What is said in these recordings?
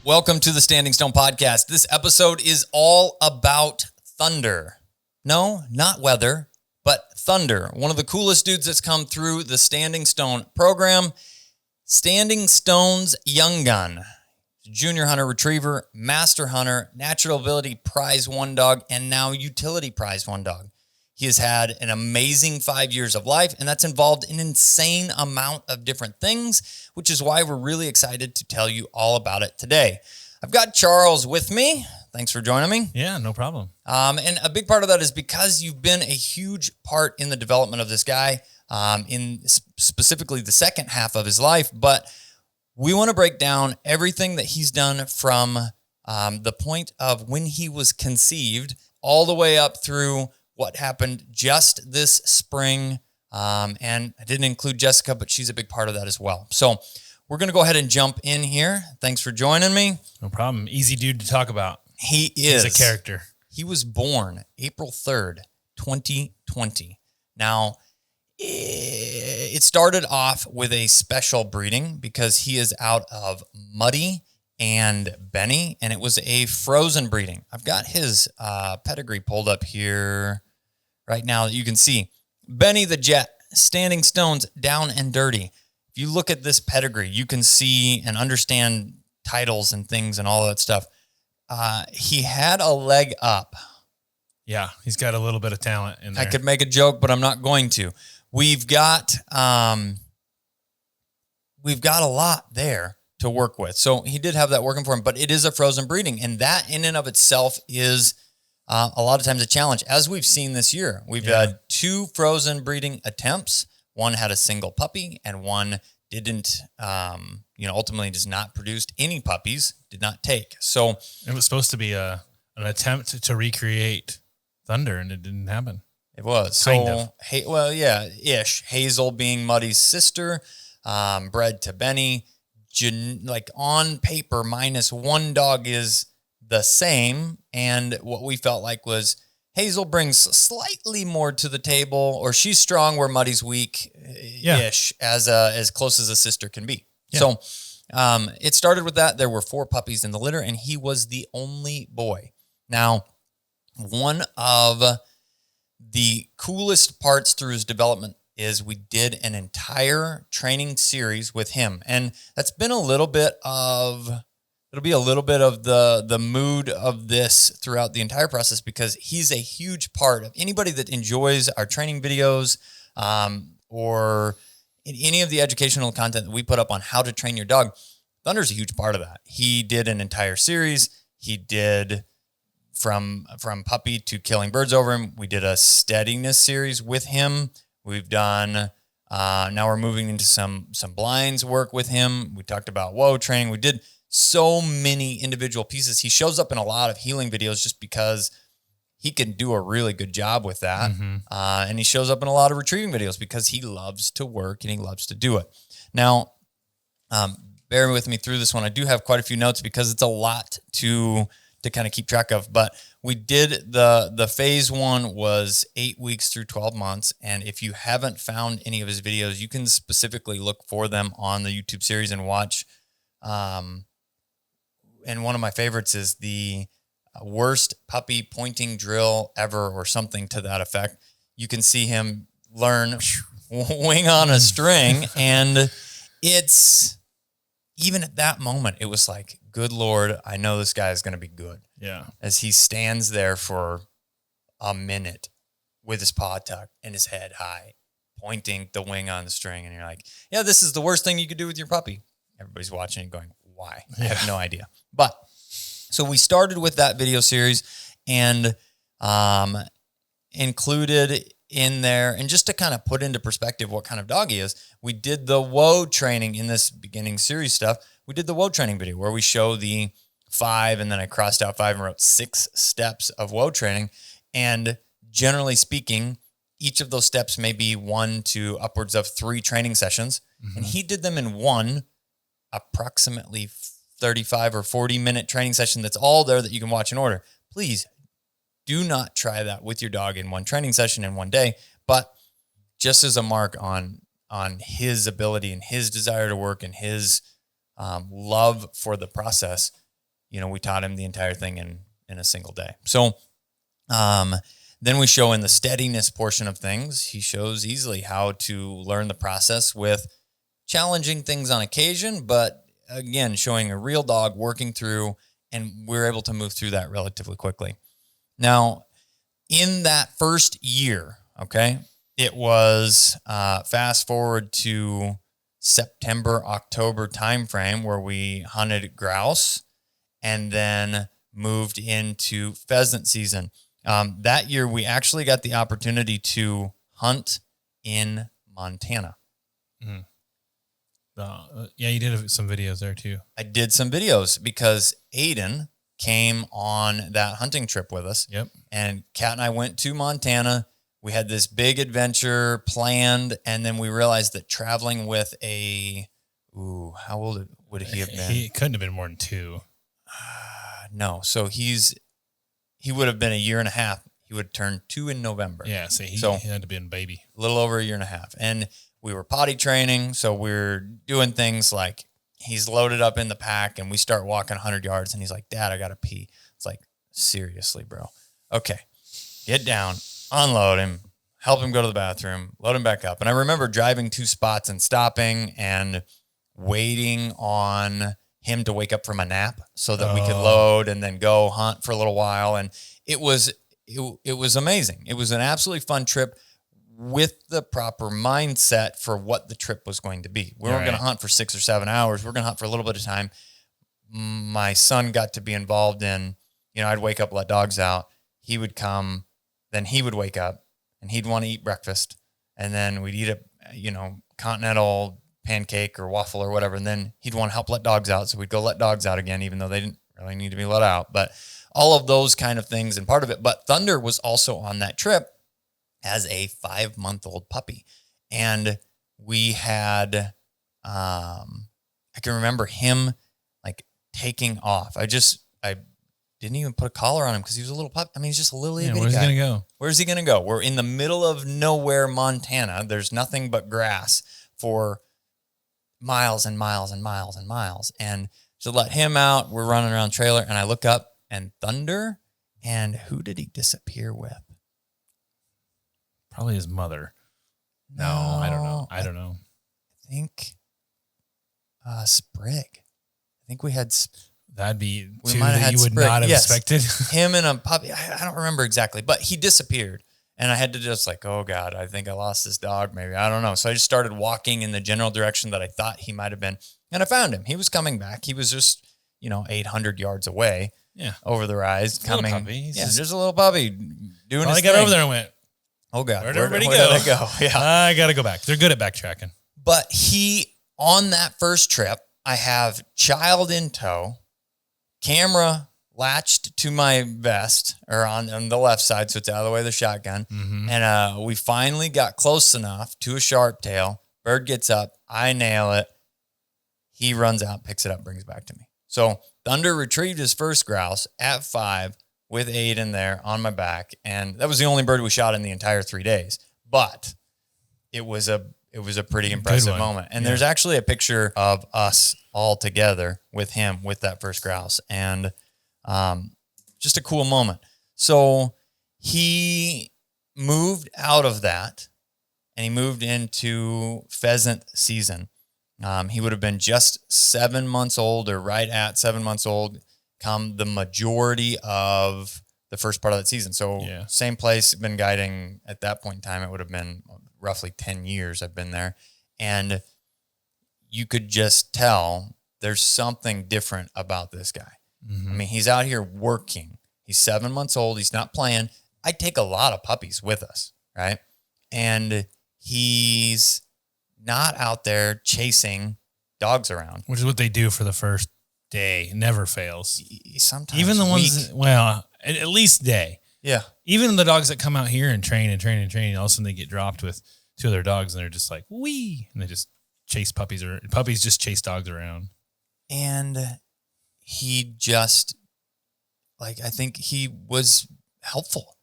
Welcome to the Standing Stone Podcast. This episode is all about thunder. No, not weather, but thunder. One of the coolest dudes that's come through the Standing Stone program, Standing Stone's young gun. Junior hunter retriever, master hunter, natural ability prize one dog, and now utility prize one dog. He has had an amazing 5 years of life, and that's involved an insane amount of different things, which is why we're really excited to tell you all about it today. I've got Charles with me. Thanks for joining me. Yeah, no problem. And a big part of that is because you've been a huge part in the development of this guy, in specifically the second half of his life. But we want to break down everything that he's done from the point of when he was conceived all the way up through what happened just this spring. And I didn't include Jessica, but she's a big part of that as well. So we're going to go ahead and jump in here. Thanks for joining me. No problem. Easy dude to talk about. He is. He's a character. He was born April 3rd, 2020. Now, it started off with a special breeding because he is out of Muddy and Benny, and it was a frozen breeding. I've got his pedigree pulled up here right now that you can see. Benny the Jet, Standing Stones, Down and Dirty. If you look at this pedigree, you can see and understand titles and things and all that stuff. He had a leg up. Yeah, he's got a little bit of talent in there. I could make a joke, but I'm not going to. We've got a lot there to work with. So he did have that working for him, but it is a frozen breeding. And that in and of itself is a lot of times a challenge. As we've seen this year, we've had 2 frozen breeding attempts. One had a single puppy and one didn't, ultimately does not produce any puppies, did not take. So it was supposed to be an attempt to recreate thunder, and it didn't happen. It was. Kind of. Ish. Hazel being Muddy's sister, bred to Benny. Like on paper, minus one dog is the same. And what we felt like was Hazel brings slightly more to the table, or she's strong where Muddy's weak-ish, as close as a sister can be. Yeah. So it started with that. There were 4 puppies in the litter, and he was the only boy. Now, one of the coolest parts through his development is we did an entire training series with him. And that's been it'll be a little bit of the mood of this throughout the entire process, because he's a huge part of anybody that enjoys our training videos, or in any of the educational content that we put up on how to train your dog. Thunder's a huge part of that. He did an entire series. He did from puppy to killing birds over him. We did a steadiness series with him. We've done, now we're moving into some blinds work with him. We talked about whoa training. We did so many individual pieces. He shows up in a lot of healing videos just because he can do a really good job with that. Mm-hmm. And he shows up in a lot of retrieving videos because he loves to work and he loves to do it. Now, bear with me through this one. I do have quite a few notes because it's a lot to kind of keep track of, but we did the phase 1 was 8 weeks through 12 months. And if you haven't found any of his videos, you can specifically look for them on the YouTube series and watch. And one of my favorites is the worst puppy pointing drill ever, or something to that effect. You can see him learn wing on a string. And it's, even at that moment, it was like, good Lord, I know this guy is going to be good. Yeah. As he stands there for a minute with his paw tucked and his head high, pointing the wing on the string. And you're like, yeah, this is the worst thing you could do with your puppy. Everybody's watching and going, why? I have no idea. But so we started with that video series and included in there, and just to kind of put into perspective what kind of dog he is, we did the whoa training in this beginning series stuff. We did the whoa training video where we show the 5, and then I crossed out 5 and wrote 6 steps of whoa training. And generally speaking, each of those steps may be 1 to upwards of 3 training sessions. Mm-hmm. And he did them in one approximately 35 or 40 minute training session that's all there that you can watch in order. Please do not try that with your dog in one training session in one day, but just as a mark on his ability and his desire to work and his love for the process, we taught him the entire thing in a single day. So, then we show in the steadiness portion of things, he shows easily how to learn the process with challenging things on occasion, but again, showing a real dog working through, and we're able to move through that relatively quickly. Now, in that first year, okay, it was fast forward to September, October timeframe where we hunted grouse and then moved into pheasant season. That year, we actually got the opportunity to hunt in Montana. Mm. Yeah, you did some videos there too. I did some videos because Aiden came on that hunting trip with us. Yep. And Kat and I went to Montana. We had this big adventure planned, and then we realized that traveling with how old would he have been? He couldn't have been more than 2. No. So he would have been a year and a half. He would turn 2 in November. Yeah, he had to be a baby. A little over a year and a half. And we were potty training, so we're doing things like he's loaded up in the pack, and we start walking 100 yards, and he's like, Dad, I got to pee. It's like, seriously, bro. Okay, get down, unload him, help him go to the bathroom, load him back up. And I remember driving 2 spots and stopping and waiting on him to wake up from a nap so that we could load and then go hunt for a little while. And it was amazing. It was an absolutely fun trip with the proper mindset for what the trip was going to be. We weren't going to hunt for 6 or 7 hours. We're going to hunt for a little bit of time. My son got to be involved in, I'd wake up, let dogs out. He would come, then he would wake up and he'd want to eat breakfast. And then we'd eat a, continental pancake or waffle or whatever. And then he'd want to help let dogs out. So we'd go let dogs out again, even though they didn't really need to be let out. But all of those kind of things and part of it. But Thunder was also on that trip as a 5-month-old puppy. And we had, I can remember him like taking off. I didn't even put a collar on him because he was a little puppy. I mean, he's just a little itty where's he going to go? Where's he going to go? We're in the middle of nowhere, Montana. There's nothing but grass for miles and miles and miles and miles. And to let him out, we're running around the trailer, and I look up and Thunder, and who did he disappear with? Probably his mother. No, I don't know. I think Sprig. I think we had. That'd be we two might have that had you would Sprig. not have Yes. expected. Him and a puppy. I don't remember exactly, but he disappeared. And I had to just like, oh God, I think I lost this dog. Maybe, I don't know. So I just started walking in the general direction that I thought he might have been. And I found him. He was coming back. He was just, 800 yards away. Yeah. Over the rise. Coming. Little puppy. Just a little puppy doing his I got thing. over there and went, oh God, where'd everybody where go? did I go? Yeah. I got to go back. They're good at backtracking. But on that first trip, I have child in tow, camera latched to my vest or on the left side, so it's out of the way of the shotgun. Mm-hmm. And we finally got close enough to a sharp tail. Bird gets up. I nail it. He runs out, picks it up, brings it back to me. So Thunder retrieved his first grouse at 5 with Aiden there on my back. And that was the only bird we shot in the entire 3 days. But it was a pretty impressive moment. And there's actually a picture of us all together with him with that first grouse. And just a cool moment. So he moved out of that and he moved into pheasant season. He would have been just 7 months old or right at 7 months old come the majority of the first part of that season. So same place, been guiding at that point in time. It would have been roughly 10 years I've been there. And you could just tell there's something different about this guy. Mm-hmm. I mean, he's out here working. He's 7 months old. He's not playing. I take a lot of puppies with us, right? And he's not out there chasing dogs around. Which is what they do for the first day. It never fails. Sometimes even the ones, at least day. Yeah. Even the dogs that come out here and train, all of a sudden they get dropped with 2 other dogs and they're just like, wee, and they just chase puppies, or puppies just chase dogs around. And he just, I think he was helpful,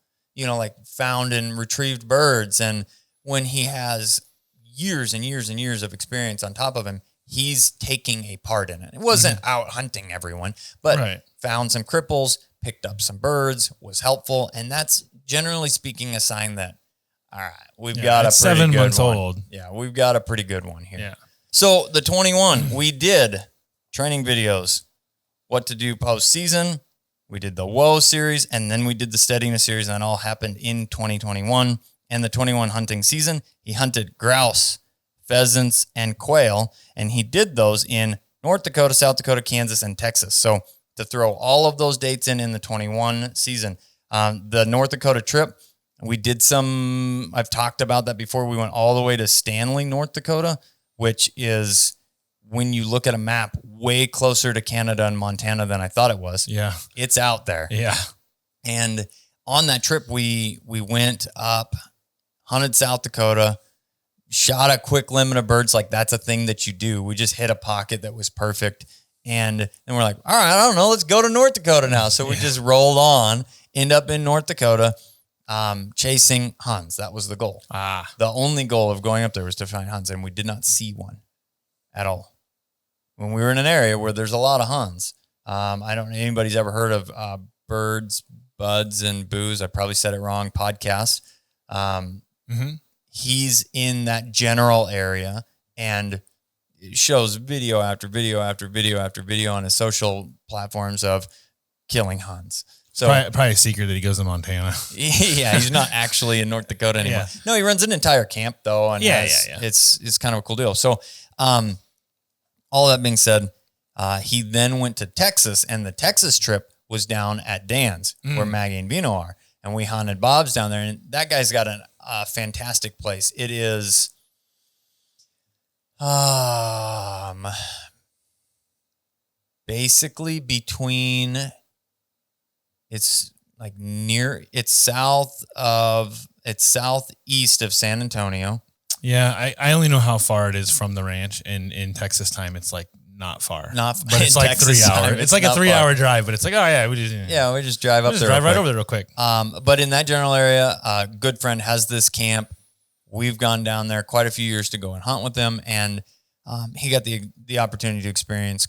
found and retrieved birds. And when he has years and years and years of experience on top of him, he's taking a part in it. It wasn't out hunting everyone, but found some cripples, picked up some birds, was helpful. And that's generally speaking a sign that, all right, we've got a pretty 7 good months one. old. Yeah, we've got a pretty good one here. Yeah. So the 21, we did training videos, what to do post-season. We did the Whoa series, and then we did the Steadiness series, and that all happened in 2021. And the 21 hunting season, he hunted grouse, pheasants, and quail, and he did those in North Dakota, South Dakota, Kansas, and Texas. So to throw all of those dates in the 21 season, the North Dakota trip, we did some, I've talked about that before. We went all the way to Stanley, North Dakota, which is, when you look at a map, way closer to Canada and Montana than I thought it was. Yeah. It's out there. Yeah. And on that trip, we went up, hunted South Dakota, shot a quick limit of birds. Like, that's a thing that you do. We just hit a pocket that was perfect. And then we're like, all right, I don't know, let's go to North Dakota now. So we just rolled on, end up in North Dakota, chasing huns. That was the goal. The only goal of going up there was to find huns, and we did not see one at all. When we were in an area where there's a lot of huns, I don't know if anybody's ever heard of Birds, Buds, and Booze. I probably said it wrong. Podcast. He's in that general area and shows video after video after video after video on his social platforms of killing huns. So probably a secret that he goes to Montana. Yeah, he's not actually in North Dakota anymore. Yeah. No, he runs an entire camp though, and it's kind of a cool deal. So, all that being said, he then went to Texas, and the Texas trip was down at Dan's, where Maggie and Vino are, and we hunted Bob's down there. And that guy's got a fantastic place. It is, basically between. It's like it's southeast of San Antonio. Yeah, I only know how far it is from the ranch, and in Texas time, it's like not far. But it's like Texas 3 hours. It's like a 3 hour drive, but it's like, oh yeah, we just drive up there. Drive right over there real quick. But in that general area, a good friend has this camp. We've gone down there quite a few years to go and hunt with them, and he got the opportunity to experience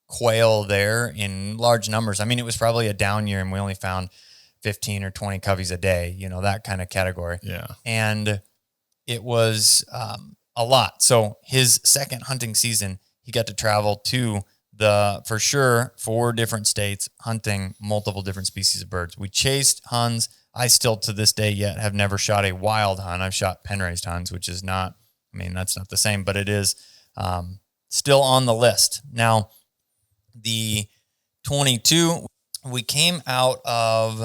quail there in large numbers. I mean, it was probably a down year, and we only found 15 or 20 coveys a day, that kind of category. Yeah. And it was a lot. So his second hunting season, he got to travel to for sure 4 different states, hunting multiple different species of birds. We chased huns. I still to this day yet have never shot a wild hun. I've shot pen-raised huns, which is not, that's not the same, but it is still on the list. Now, the 22, we came out of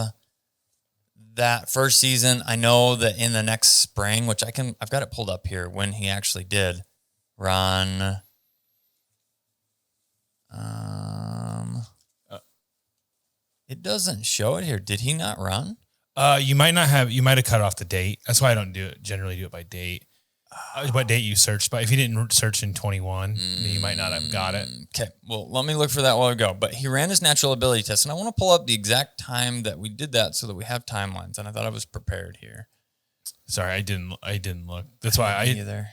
that first season. I know that in the next spring, which I've got it pulled up here, when he actually did run. It doesn't show it here. Did he not run? You might have cut off the date. That's why I don't generally do it by date. What date you searched, but if you didn't search in 21, then you might not have got it. Okay, well, let me look for that while we go. But he ran his natural ability test, and I want to pull up the exact time that we did that so that we have timelines, and I thought I was prepared here. Sorry, I didn't look. That's why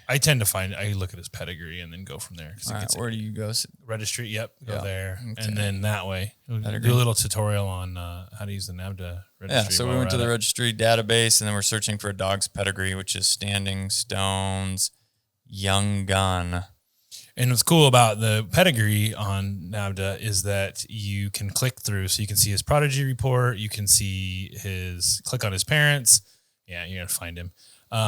I tend to I look at his pedigree and then go from there. All right, where do you go? Registry, yep, go there. Okay. And then that way. We'll do a little tutorial on how to use the NAVDA registry. Yeah, so we went to the registry database, and then we're searching for a dog's pedigree, which is Standing Stone's Young Gun. And what's cool about the pedigree on NAVDA is that you can click through, so you can see his prodigy report, you can see click on his parents. Yeah, you're going to find him.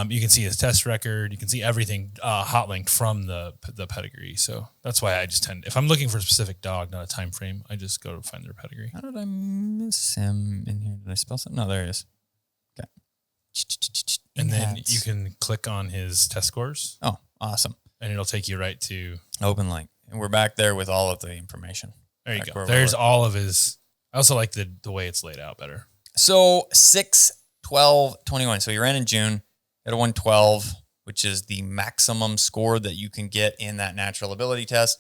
You can see his test record. You can see everything hot linked from the pedigree. So that's why I just if I'm looking for a specific dog, not a time frame, I just go to find their pedigree. How did I miss him in here? Did I spell something? No, there he is. Okay. And then you can click on his test scores. Oh, awesome. And it'll take you right to open link. And we're back there with all of the information. There you go. There's all of his. I also like the way it's laid out better. So 6/12/21. So you ran in June at a 112, which is the maximum score that you can get in that natural ability test.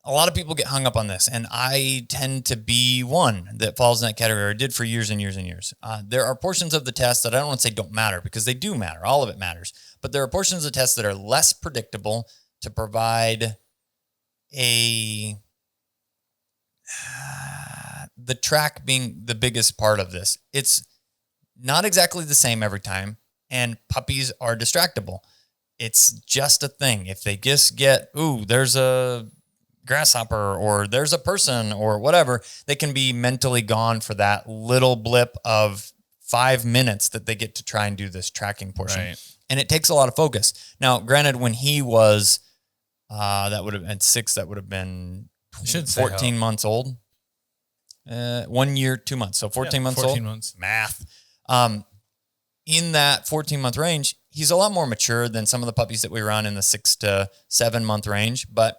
A lot of people get hung up on this, and I tend to be one that falls in that category. I did for years and years and years. There are portions of the test that I don't want to say don't matter, because they do matter. All of it matters. But there are portions of the test that are less predictable to provide the track being the biggest part of this. It's not exactly the same every time, and puppies are distractible. It's just a thing. If they just get, there's a grasshopper or there's a person or whatever, they can be mentally gone for that little blip of 5 minutes that they get to try and do this tracking portion. Right. And it takes a lot of focus. Now, granted, when he was, that would have been 6, that would have been 14 months old. 1 year, 2 months. So 14 months 14 old. months. Math. In that 14-month range, he's a lot more mature than some of the puppies that we run in the 6 to 7 month range, but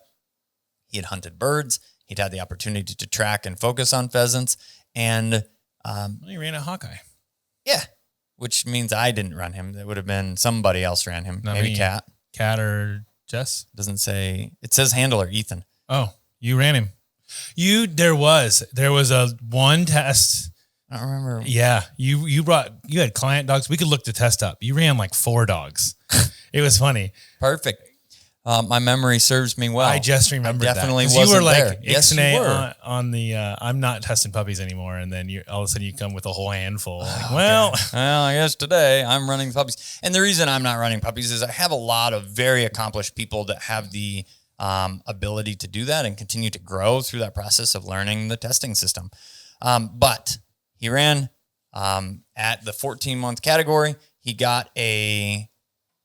he had hunted birds. He'd had the opportunity to track and focus on pheasants. And he ran a Hawkeye. Yeah, which means I didn't run him. It would have been somebody else ran him. Not Maybe me. Kat. Kat or Jess? Doesn't say. It says handler, Ethan. Oh, you ran him. There was a one test. I don't remember. Yeah. You had client dogs. We could look the test up. You ran like 4 dogs. It was funny. Perfect. My memory serves me well. I just remembered definitely that. wasn't You were like there. Yes, you ixnay were. on the I'm not testing puppies anymore, and then all of a sudden you come with a whole handful. Like, well, I guess today I'm running puppies. And the reason I'm not running puppies is I have a lot of very accomplished people that have the ability to do that and continue to grow through that process of learning the testing system. But he ran at the 14-month category. He got a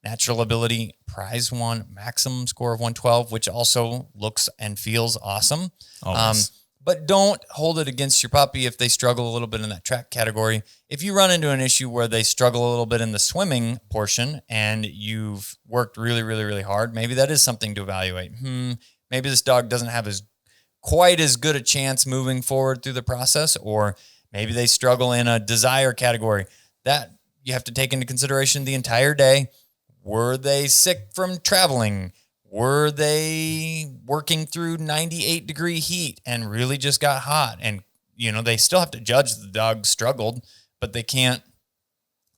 natural ability prize 1 maximum score of 112, which also looks and feels awesome. But don't hold it against your puppy if they struggle a little bit in that track category. If you run into an issue where they struggle a little bit in the swimming portion and you've worked really, really, really hard, maybe that is something to evaluate. Maybe this dog doesn't have quite as good a chance moving forward through the process, or maybe they struggle in a desire category. That you have to take into consideration the entire day. Were they sick from traveling? Were they working through 98-degree heat and really just got hot? And, they still have to judge the dog struggled, but they can't.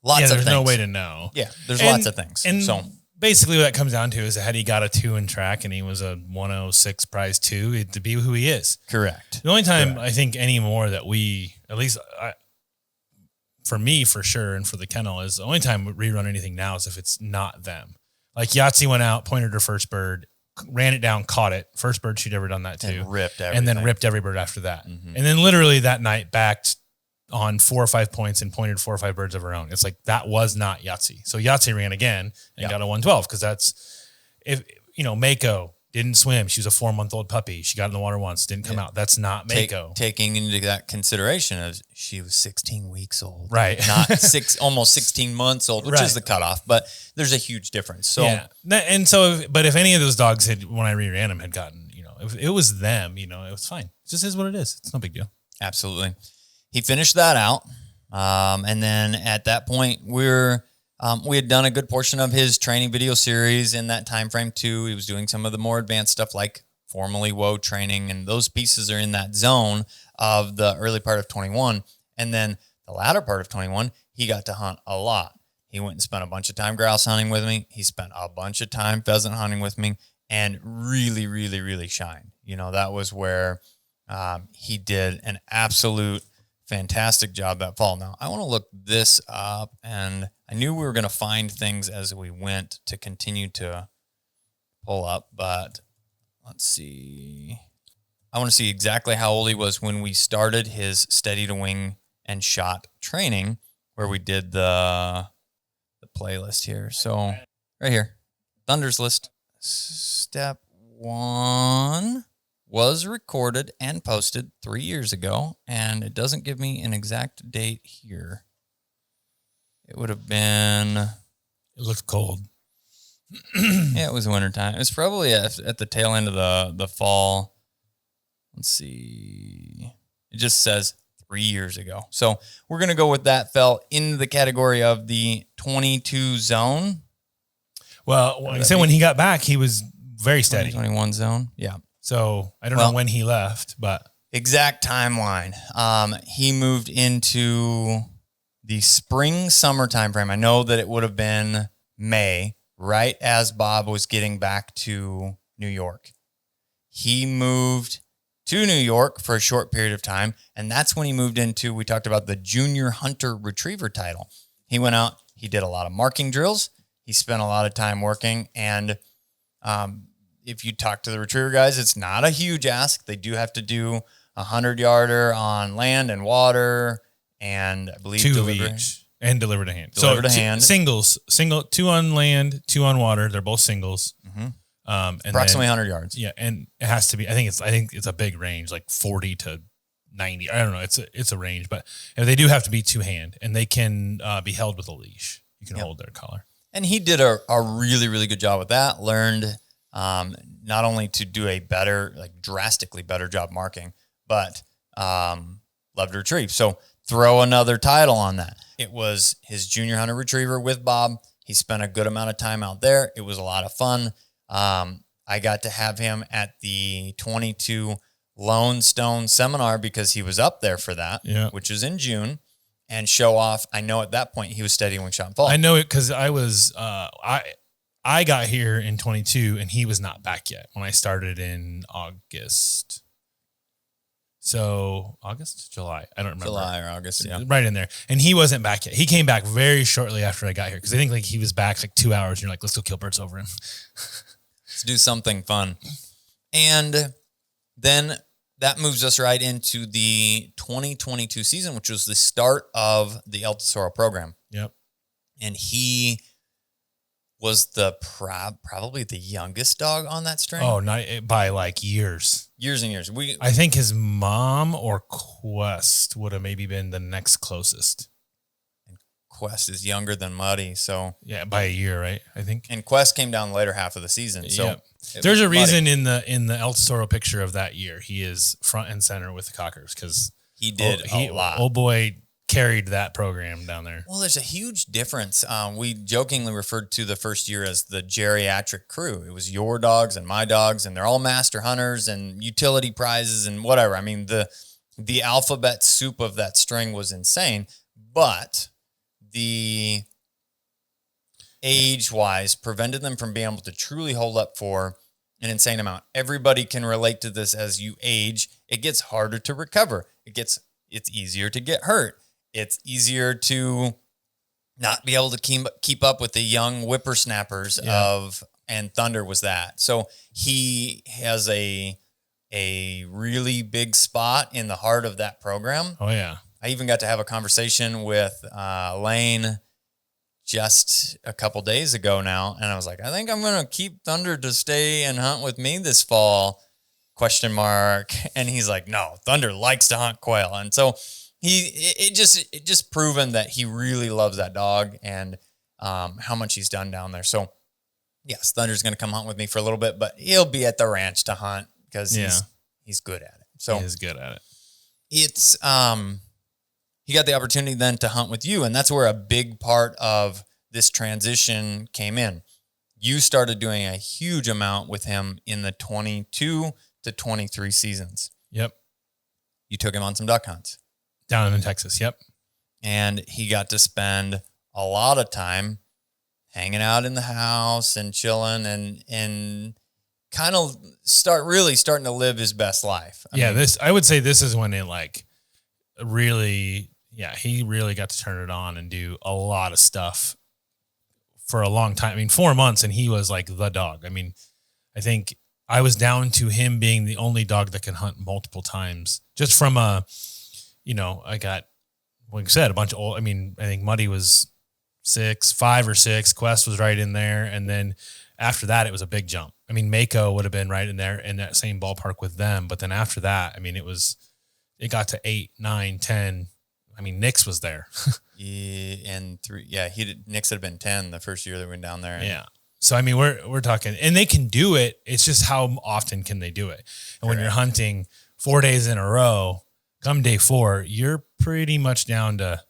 Lots of things. There's no way to know. Yeah, there's lots of things. And so basically what that comes down to is had he got a 2 in track and he was a 106 prize 2, it'd be who he is. Correct. The only time I think anymore that we, at least for me, for sure, and for the kennel, is the only time we rerun anything now is if it's not them. Like Yahtzee went out, pointed her first bird, ran it down, caught it. First bird she'd ever done that too. And ripped everything. And then ripped every bird after that. Mm-hmm. And then literally that night backed on 4 or 5 points and pointed 4 or 5 birds of her own. It's like, that was not Yahtzee. So Yahtzee ran again and got a 112 because that's, Mako didn't swim. She was a 4-month-old puppy. She got in the water once, didn't come out. That's not Mako. Taking into that consideration of she was 16 weeks old. Right. Not almost 16 months old, which is the cutoff, but there's a huge difference. So, and so, but if any of those dogs when I reran them had gotten, if it was them, it was fine. It just is what it is. It's no big deal. Absolutely. He finished that out. And then at that point we had done a good portion of his training video series in that time frame too. He was doing some of the more advanced stuff like formally WOA training, and those pieces are in that zone of the early part of 21. And then the latter part of 21, he got to hunt a lot. He went and spent a bunch of time grouse hunting with me. He spent a bunch of time pheasant hunting with me and really, really, really shined. That was where he did an absolute fantastic job that fall. Now, I want to look this up, and I knew we were going to find things as we went to continue to pull up, but let's see. I want to see exactly how old he was when we started his steady to wing and shot training, where we did the playlist here. So right here, Thunder's list. Step 1 was recorded and posted 3 years ago, and it doesn't give me an exact date here. It would have been... It looked cold. Yeah, it was wintertime. It was probably at the tail end of the fall. Let's see. It just says 3 years ago. So we're going to go with that fell into the category of the 22 zone. Well, like I said, when he got back, he was very steady. 21 zone. Yeah. So I don't know when he left, but exact timeline. He moved into the spring-summer time frame. I know that it would have been May, right as Bob was getting back to New York. He moved to New York for a short period of time, and that's when he moved into, we talked about the junior hunter retriever title. He went out, he did a lot of marking drills, he spent a lot of time working, and if you talk to the retriever guys, it's not a huge ask. They do have to do 100-yarder on land and water, and I believe 2 of each, and deliver to hand. Singles, 2 on land, 2 on water. They're both singles. Mm-hmm. And approximately 100 yards. Yeah, and it has to be. I think it's a big range, like 40 to 90. I don't know. It's a range, but they do have to be 2-hand, and they can be held with a leash. You can hold their collar. And he did a really, really good job with that. Learned not only to do a better, like drastically better job marking, but loved to retrieve. So throw another title on that. It was his junior hunter retriever with Bob. He spent a good amount of time out there. It was a lot of fun. I got to have him at the 22 Lone Stone seminar because he was up there for that, which was in June, and show off. I know at that point he was studying wing shot and fall. I know it because I was, I got here in 22 and he was not back yet when I started in August. So July, I don't remember. July or August, yeah. Right in there. And he wasn't back yet. He came back very shortly after I got here because I think like he was back like 2 hours and you're like, let's go kill birds over him. Let's do something fun. And then that moves us right into the 2022 season, which was the start of the El Tesoro program. Yep. And he was the probably the youngest dog on that string. Oh, not by like years. Years and years. I think his mom or Quest would have maybe been the next closest. Quest is younger than Muddy, so yeah, by a year, right? I think. And Quest came down the later half of the season, so there's a reason in the El Tesoro picture of that year he is front and center with the Cockers because he did a lot. Old boy carried that program down there. Well, there's a huge difference. We jokingly referred to the first year as the geriatric crew. It was your dogs and my dogs, and they're all master hunters and utility prizes and whatever. I mean, the alphabet soup of that string was insane, but the age-wise prevented them from being able to truly hold up for an insane amount. Everybody can relate to this. As you age, it gets harder to recover. It's easier to get hurt. It's easier to not be able to keep up with the young whippersnappers and Thunder was that. So he has a really big spot in the heart of that program. Oh, yeah. I even got to have a conversation with Lane just a couple days ago now. And I was like, I think I'm going to keep Thunder to stay and hunt with me this fall, ? And he's like, no, Thunder likes to hunt quail. And so it just proven that he really loves that dog and how much he's done down there. So yes, Thunder's going to come hunt with me for a little bit, but he'll be at the ranch to hunt because he's good at it. So he is good at it. It's, he got the opportunity then to hunt with you. And that's where a big part of this transition came in. You started doing a huge amount with him in the 22 to 23 seasons. Yep. You took him on some duck hunts. Down in Texas, yep. And he got to spend a lot of time hanging out in the house and chilling and kind of starting to live his best life. I would say this is when it like really, he really got to turn it on and do a lot of stuff for a long time. I mean, 4 months and he was like the dog. I mean, I think I was down to him being the only dog that can hunt multiple times just from I got, like I said, a bunch of old, I mean, I think Muddy was 5 or 6, Quest was right in there. And then after that, it was a big jump. I mean, Mako would have been right in there in that same ballpark with them. But then after that, I mean, it got to 8, 9, 10. I mean, Nix was there. And 3. Yeah. Nix had been 10 the first year that we went down there. Yeah. So, I mean, we're talking, and they can do it. It's just how often can they do it? And when you're hunting 4 days in a row, come day 4, you're pretty much down to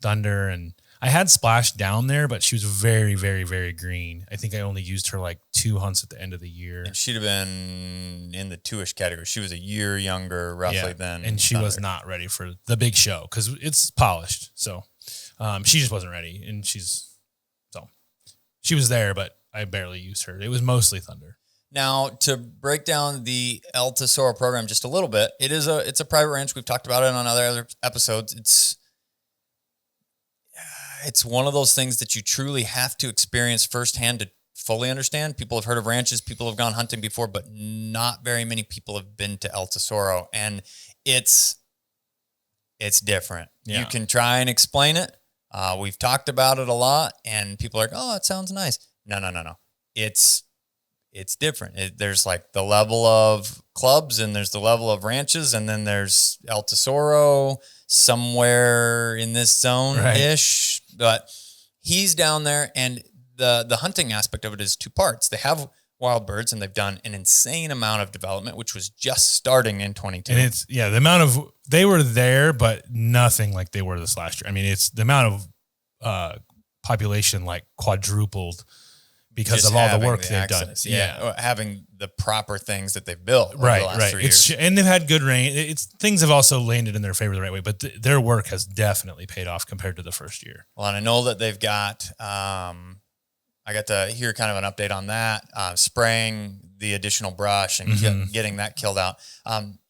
Thunder. And I had Splash down there, but she was very, very, very green. I think I only used her like 2 hunts at the end of the year. And she'd have been in the 2-ish category. She was a year younger roughly than and she Thunder. Was not ready for the big show because it's polished. So she just wasn't ready. And she was there, but I barely used her. It was mostly Thunder. Now, to break down the El Tesoro program just a little bit, it's a private ranch. We've talked about it on other episodes. It's one of those things that you truly have to experience firsthand to fully understand. People have heard of ranches, people have gone hunting before, but not very many people have been to El Tesoro, and it's different. Yeah. You can try and explain it. We've talked about it a lot, and people are like, "Oh, it sounds nice." No. It's different. There's like the level of clubs, and there's the level of ranches, and then there's El Tesoro somewhere in this zone-ish. Right. But he's down there, and the hunting aspect of it is two parts. They have wild birds, and they've done an insane amount of development, which was just starting in 22. And it's, the amount of, they were there, but nothing like they were this last year. I mean, it's the amount of population like quadrupled because just of all the work they've done. Yeah. Having the proper things that they've built over the last 3 years. And they've had good rain. Things have also landed in their favor the right way, but their work has definitely paid off compared to the first year. Well, and I know that they've got, I got to hear kind of an update on that, spraying the additional brush and getting that killed out.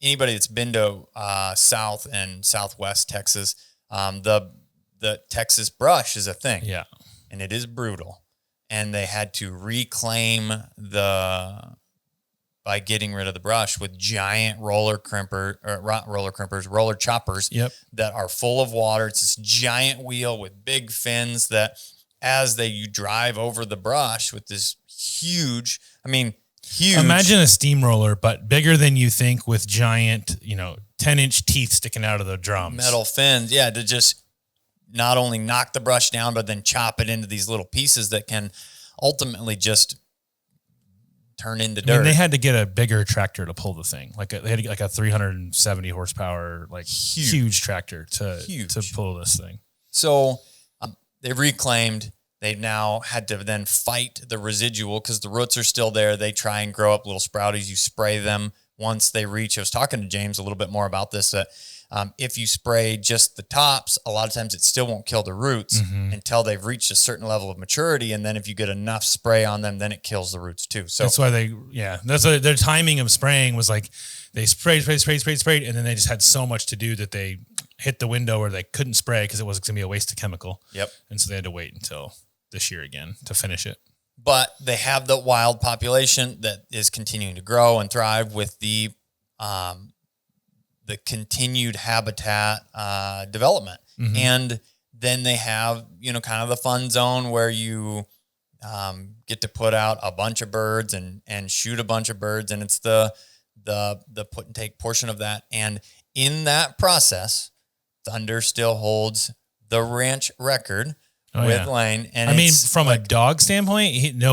Anybody that's been to South and Southwest Texas, the Texas brush is a thing. Yeah. And it is brutal. And they had to reclaim by getting rid of the brush with giant roller choppers that are full of water. It's this giant wheel with big fins that as you drive over the brush with this huge. Imagine a steamroller, but bigger than you think, with giant, 10-inch teeth sticking out of the drums. Metal fins. Yeah. To just not only knock the brush down, but then chop it into these little pieces that can ultimately just turn into dirt. They had to get a bigger tractor to pull the thing. They had to get like a 370 horsepower, huge tractor to pull this thing. So they reclaimed. They've now had to then fight the residual because the roots are still there. They try and grow up little sprouties. You spray them once they reach. I was talking to James a little bit more about this, that if you spray just the tops, a lot of times it still won't kill the roots until they've reached a certain level of maturity. And then if you get enough spray on them, then it kills the roots too. So that's why that's why their timing of spraying was like they sprayed. And then they just had so much to do that they hit the window where they couldn't spray because it was going to be a waste of chemical. Yep. And so they had to wait until this year again to finish it. But they have the wild population that is continuing to grow and thrive with the continued habitat development. And then they have, kind of the fun zone where you get to put out a bunch of birds and shoot a bunch of birds. And it's the put and take portion of that. And in that process, Thunder still holds the ranch record with Lane. And from a dog standpoint,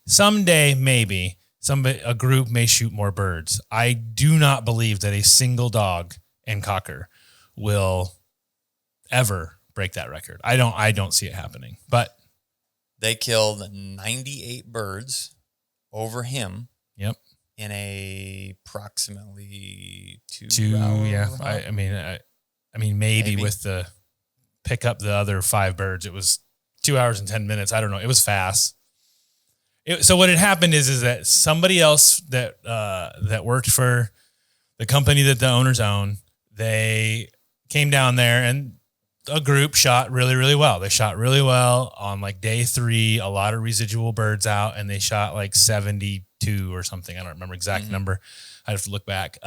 someday maybe a group may shoot more birds. I do not believe that a single dog and cocker will ever break that record. I don't see it happening. But they killed 98 birds over him. Yep. In approximately 2 hours. Yeah. Maybe with the pick up the other 5 birds, it was 2 hours and 10 minutes. I don't know. It was fast. So what had happened is that somebody else that worked for the company that the owners own, they came down there and a group shot really, really well. They shot really well on day 3, a lot of residual birds out, and they shot 72 or something. I don't remember exact number. I'd have to look back.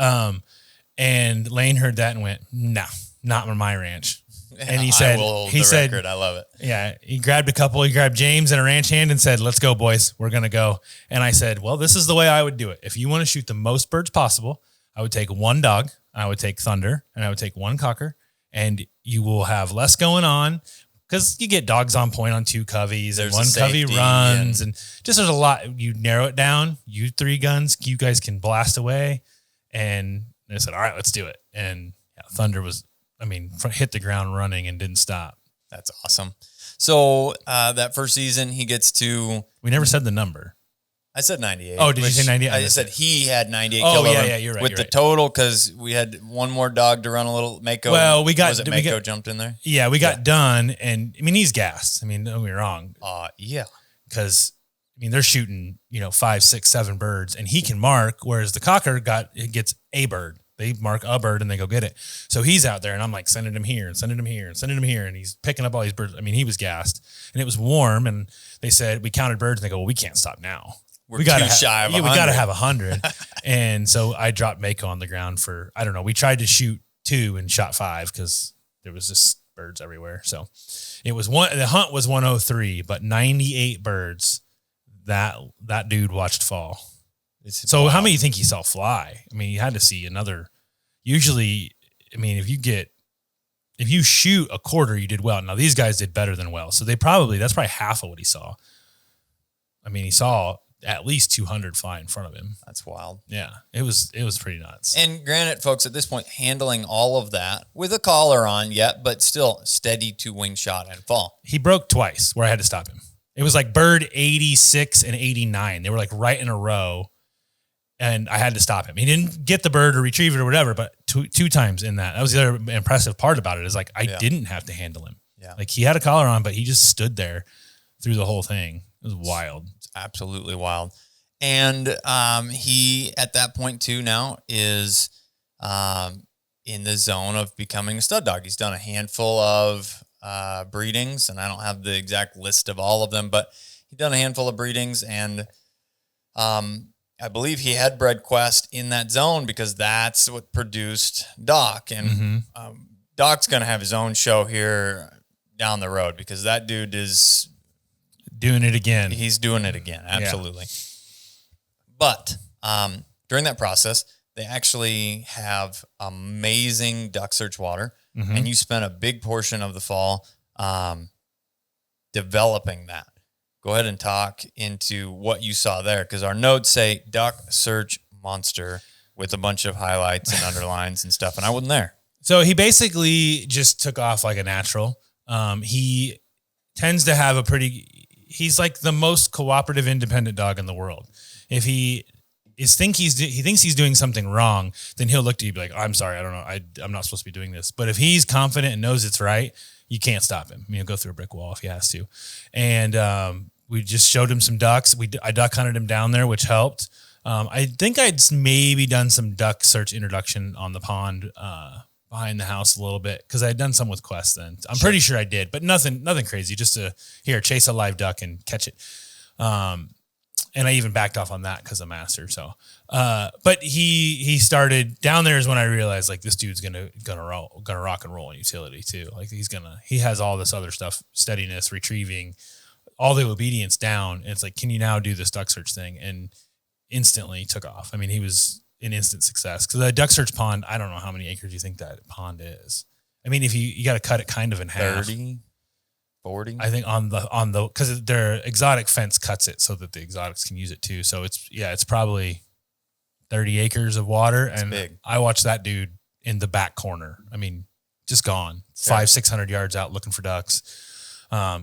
And Lane heard that and went, no, not on my ranch. And he said, record. I love it. Yeah. He grabbed a couple. He grabbed James and a ranch hand and said, let's go, boys. We're going to go. And I said, well, this is the way I would do it. If you want to shoot the most birds possible, I would take 1 dog. I would take Thunder, and I would take 1 cocker, and you will have less going on because you get dogs on point on 2 coveys and 1 covey runs. And just there's a lot. You narrow it down. You 3 guns. You guys can blast away. And I said, all right, let's do it. And Thunder hit the ground running and didn't stop. That's awesome. So that first season, he gets to... We never said the number. I said 98. Oh, did you say 98? I said he had 98 killed over yeah, you're right. With the total, because we had one more dog to run a little. Mako. Well, Mako jumped in there? Yeah, we got done. And he's gassed. Don't get me wrong. Yeah. Because they're shooting, 5, 6, 7 birds, and he can mark, whereas the cocker gets a bird. They mark a bird and they go get it. So he's out there, and I'm like sending him here and sending him here and sending him here, and he's picking up all these birds. I mean, he was gassed, and it was warm, and they said we counted birds, and they go, well, we can't stop now. We got too shy of 100. We got to have 100. And so I dropped Mako on the ground for, I don't know. We tried to shoot 2 and shot 5 because there was just birds everywhere. So it was the hunt was 103, but 98 birds that dude watched fall. So wild. How many you think he saw fly? I mean, you had to see another. Usually, I mean, if you shoot a quarter, you did well. Now these guys did better than well. So that's probably half of what he saw. I mean, he saw at least 200 fly in front of him. That's wild. Yeah, it was pretty nuts. And granted, folks, at this point, handling all of that with a collar on yet, but still steady 2-wing shot and fall. He broke twice where I had to stop him. It was like bird 86 and 89. They were like right in a row, and I had to stop him. He didn't get the bird or retrieve it or whatever, but two times in that. That was the other impressive part about it is like I didn't have to handle him. Yeah. Like he had a collar on, but he just stood there through the whole thing. It was wild. It's absolutely wild. And he, at that point too, now is in the zone of becoming a stud dog. He's done a handful of breedings, and I don't have the exact list of all of them, but he's done a handful of breedings, and I believe he had bred Quest in that zone because that's what produced Doc. And Doc's going to have his own show here down the road because that dude is doing it again. He's doing it again. Absolutely. Yeah. But during that process, they actually have amazing duck search water. And you spent a big portion of the fall developing that. Go ahead and talk into what you saw there, because our notes say duck search monster with a bunch of highlights and underlines and stuff, and I wasn't there. So he basically just took off like a natural. He tends to have he's like the most cooperative, independent dog in the world. If he thinks he's doing something wrong, then he'll look to you and be like, I'm sorry, I don't know. I'm not supposed to be doing this. But if he's confident and knows it's right, you can't stop him. He'll go through a brick wall if he has to. And we just showed him some ducks. I duck hunted him down there, which helped. I think I'd maybe done some duck search introduction on the pond behind the house a little bit because I had done some with Quest then. I'm pretty sure I did, but nothing crazy. Just to chase a live duck and catch it. And I even backed off on that because of Master. So, but he started down there is when I realized like this dude's gonna rock and roll in utility too. Like he has all this other stuff, steadiness, retrieving, all the obedience down. And it's like, can you now do this duck search thing? And instantly took off. I mean, he was an instant success because the duck search pond, I don't know how many acres you think that pond is. I mean, if you got to cut it kind of in half. 30, 40. I think on the because their exotic fence cuts it so that the exotics can use it too. So it's probably 30 acres of water. That's and big. I watched that dude in the back corner. I mean, just gone 500-600 yards out looking for ducks.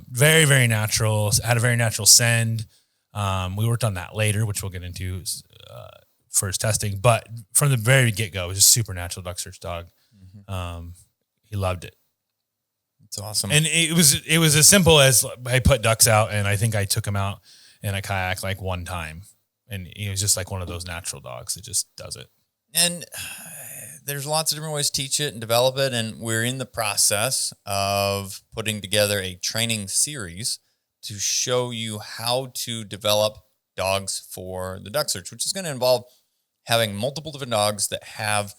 Very, very natural. Had a very natural send. We worked on that later, which we'll get into for his testing. But from the very get-go, it was a super natural duck search dog. He loved it. It's awesome. And it was as simple as I put ducks out, and I think I took him out in a kayak like one time. And he was just like one of those natural dogs that just does it. And there's lots of different ways to teach it and develop it. And we're in the process of putting together a training series to show you how to develop dogs for the duck search, which is going to involve having multiple different dogs that have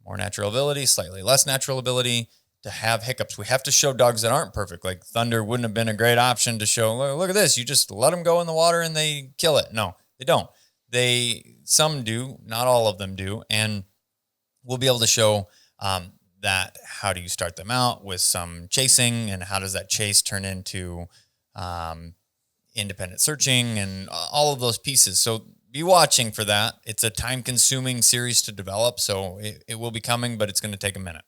more natural ability, slightly less natural ability, to have hiccups. We have to show dogs that aren't perfect. Like Thunder wouldn't have been a great option to show, look at this. You just let them go in the water and they kill it. No, they don't. Some do, not all of them do. And we'll be able to show that how do you start them out with some chasing, and how does that chase turn into independent searching and all of those pieces. So be watching for that. It's a time-consuming series to develop, so it will be coming, but it's going to take a minute.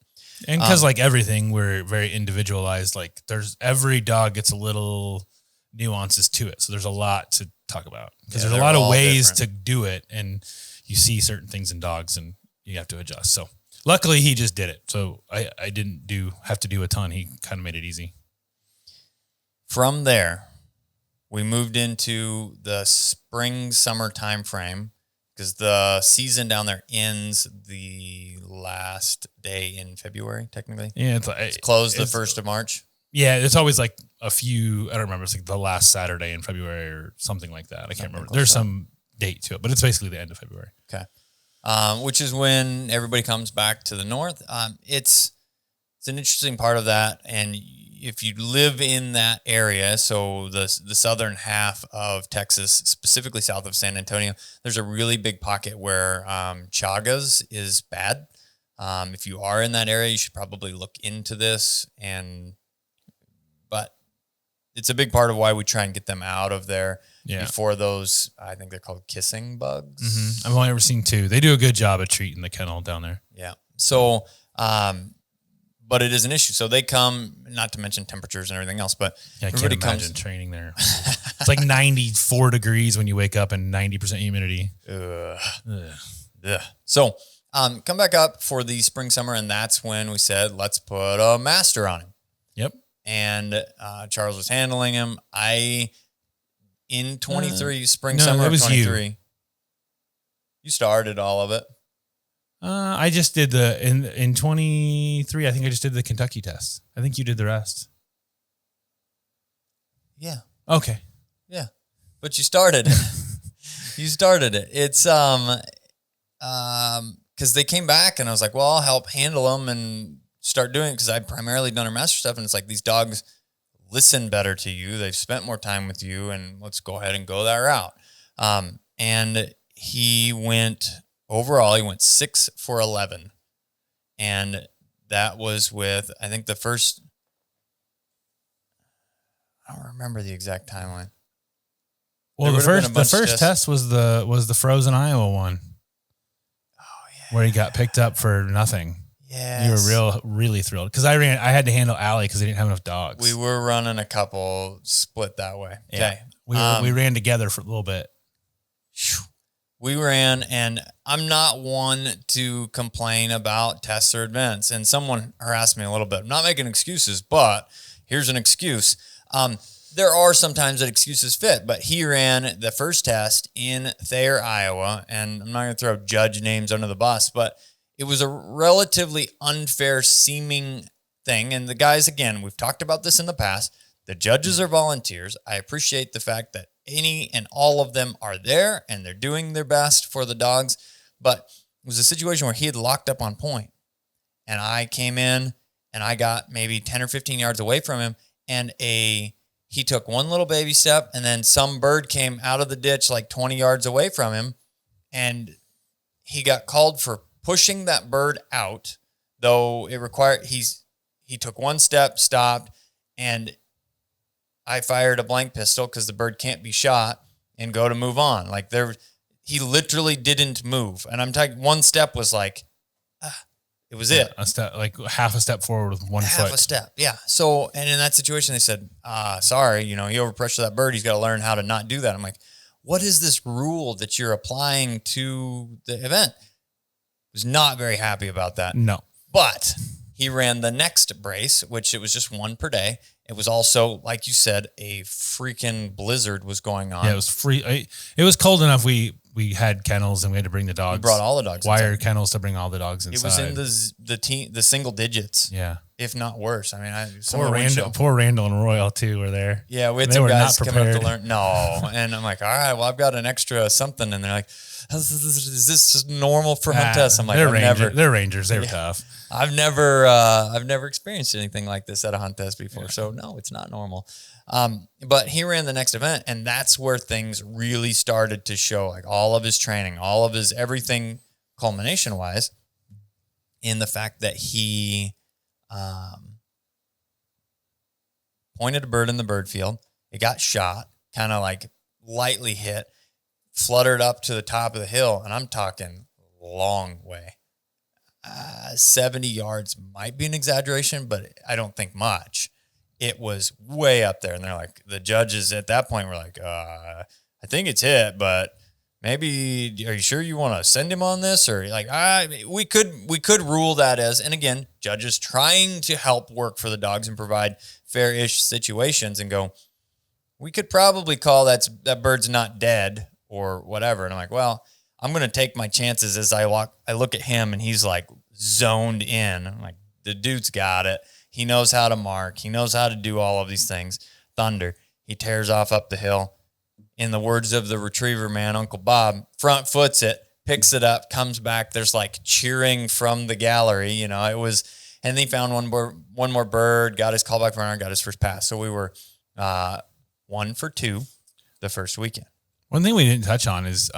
And because like everything, we're very individualized. Like every dog gets a little nuances to it. So there's a lot to talk about because there's a lot of ways to do it, and you see certain things in dogs and you have to adjust. So luckily he just did it. So I didn't have to do a ton. He kind of made it easy. From there, we moved into the spring, summer time frame because the season down there ends the last day in February, technically. Yeah, it's closed the 1st of March. Yeah, it's always like I don't remember. It's like the last Saturday in February or something like that. I can't remember. There's some date to it, but it's basically the end of February. Okay. Which is when everybody comes back to the north. It's an interesting part of that. And if you live in that area, so the southern half of Texas, specifically south of San Antonio, there's a really big pocket where chagas is bad. If you are in that area, you should probably look into this. But it's a big part of why we try and get them out of there before those, I think they're called kissing bugs. Mm-hmm. I've only ever seen 2. They do a good job of treating the kennel down there. Yeah. So, but it is an issue. So they come, not to mention temperatures and everything else, but everybody comes training there. It's like 94 degrees when you wake up and 90% humidity. Ugh. So, come back up for the spring, summer. And that's when we said, let's put a master on him. Yep. And Charles was handling him. In 23, summer of 23, you started all of it. I just did in 23, I think I just did the Kentucky test. I think you did the rest. Yeah. Okay. Yeah. But you started it. You started it. It's, cause they came back and I was like, well, I'll help handle them and start doing it. Cause I'd primarily done our master stuff. And it's like, these dogs listen better to you. They've spent more time with you and let's go ahead and go that route. And he went 6 for 11. And that was with, I think I don't remember the exact timeline. Well, the first test was the Frozen Iowa one. Oh yeah. Where he got picked up for nothing. Yeah. You were really thrilled. Cause I had to handle Allie cause they didn't have enough dogs. We were running a couple split that way. Yeah. Okay. We ran together for a little bit. We ran, and I'm not one to complain about tests or events. And someone harassed me a little bit. I'm not making excuses, but here's an excuse. There are some times that excuses fit, but he ran the first test in Thayer, Iowa, and I'm not going to throw judge names under the bus, but it was a relatively unfair seeming thing. And the guys, again, we've talked about this in the past. The judges are volunteers. I appreciate the fact that any and all of them are there and they're doing their best for the dogs. But it was a situation where he had locked up on point, and I came in and I got maybe 10 or 15 yards away from him, and he took one little baby step, and then some bird came out of the ditch like 20 yards away from him, and he got called for pushing that bird out, though it required, he took one step, stopped, and I fired a blank pistol because the bird can't be shot and go to move on. Like he literally didn't move. And I'm talking, one step was like, it was it. A step, like half a step forward with one foot. Half a step. Yeah. So, and in that situation, they said, sorry, he overpressured that bird. He's got to learn how to not do that. I'm like, what is this rule that you're applying to the event? Was not very happy about that. No. But he ran the next brace, which it was just one per day. It was also, like you said, a freaking blizzard was going on. Yeah, it was free. It was cold enough. We had kennels and we had to bring the dogs. We brought all the dogs. Wired inside. Kennels to bring all the dogs inside. It was in the single digits. Yeah, if not worse. I mean, poor Randall and Royal too were there. Yeah, we had some guys coming up to learn. No, and I'm like, all right, well, I've got an extra something, and they're like, is this normal for hunt tests? I'm like, they're rangers. They were tough. I've never experienced anything like this at a hunt test before. Yeah. So no, it's not normal. But he ran the next event, and that's where things really started to show, like all of his training, all of his everything culmination wise, in the fact that he pointed a bird in the bird field. It got shot, kind of like lightly hit, fluttered up to the top of the hill. And I'm talking long way. 70 yards might be an exaggeration, but I don't think much. It was way up there. And they're like, the judges at that point were like, I think it's hit, but maybe, are you sure you want to send him on this? Or like, we could rule that as, and again, judges trying to help work for the dogs and provide fair-ish situations and go, we could probably call that bird's not dead or whatever. And I'm like, well, I'm going to take my chances as I look at him and he's like zoned in. I'm like, the dude's got it. He knows how to mark. He knows how to do all of these things. Thunder. He tears off up the hill. In the words of the retriever man, Uncle Bob, front foots it, picks it up, comes back. There's like cheering from the gallery. You know, it was, and he found one more bird, got his callback runner, got his first pass. So we were 1 for 2 the first weekend. One thing we didn't touch on is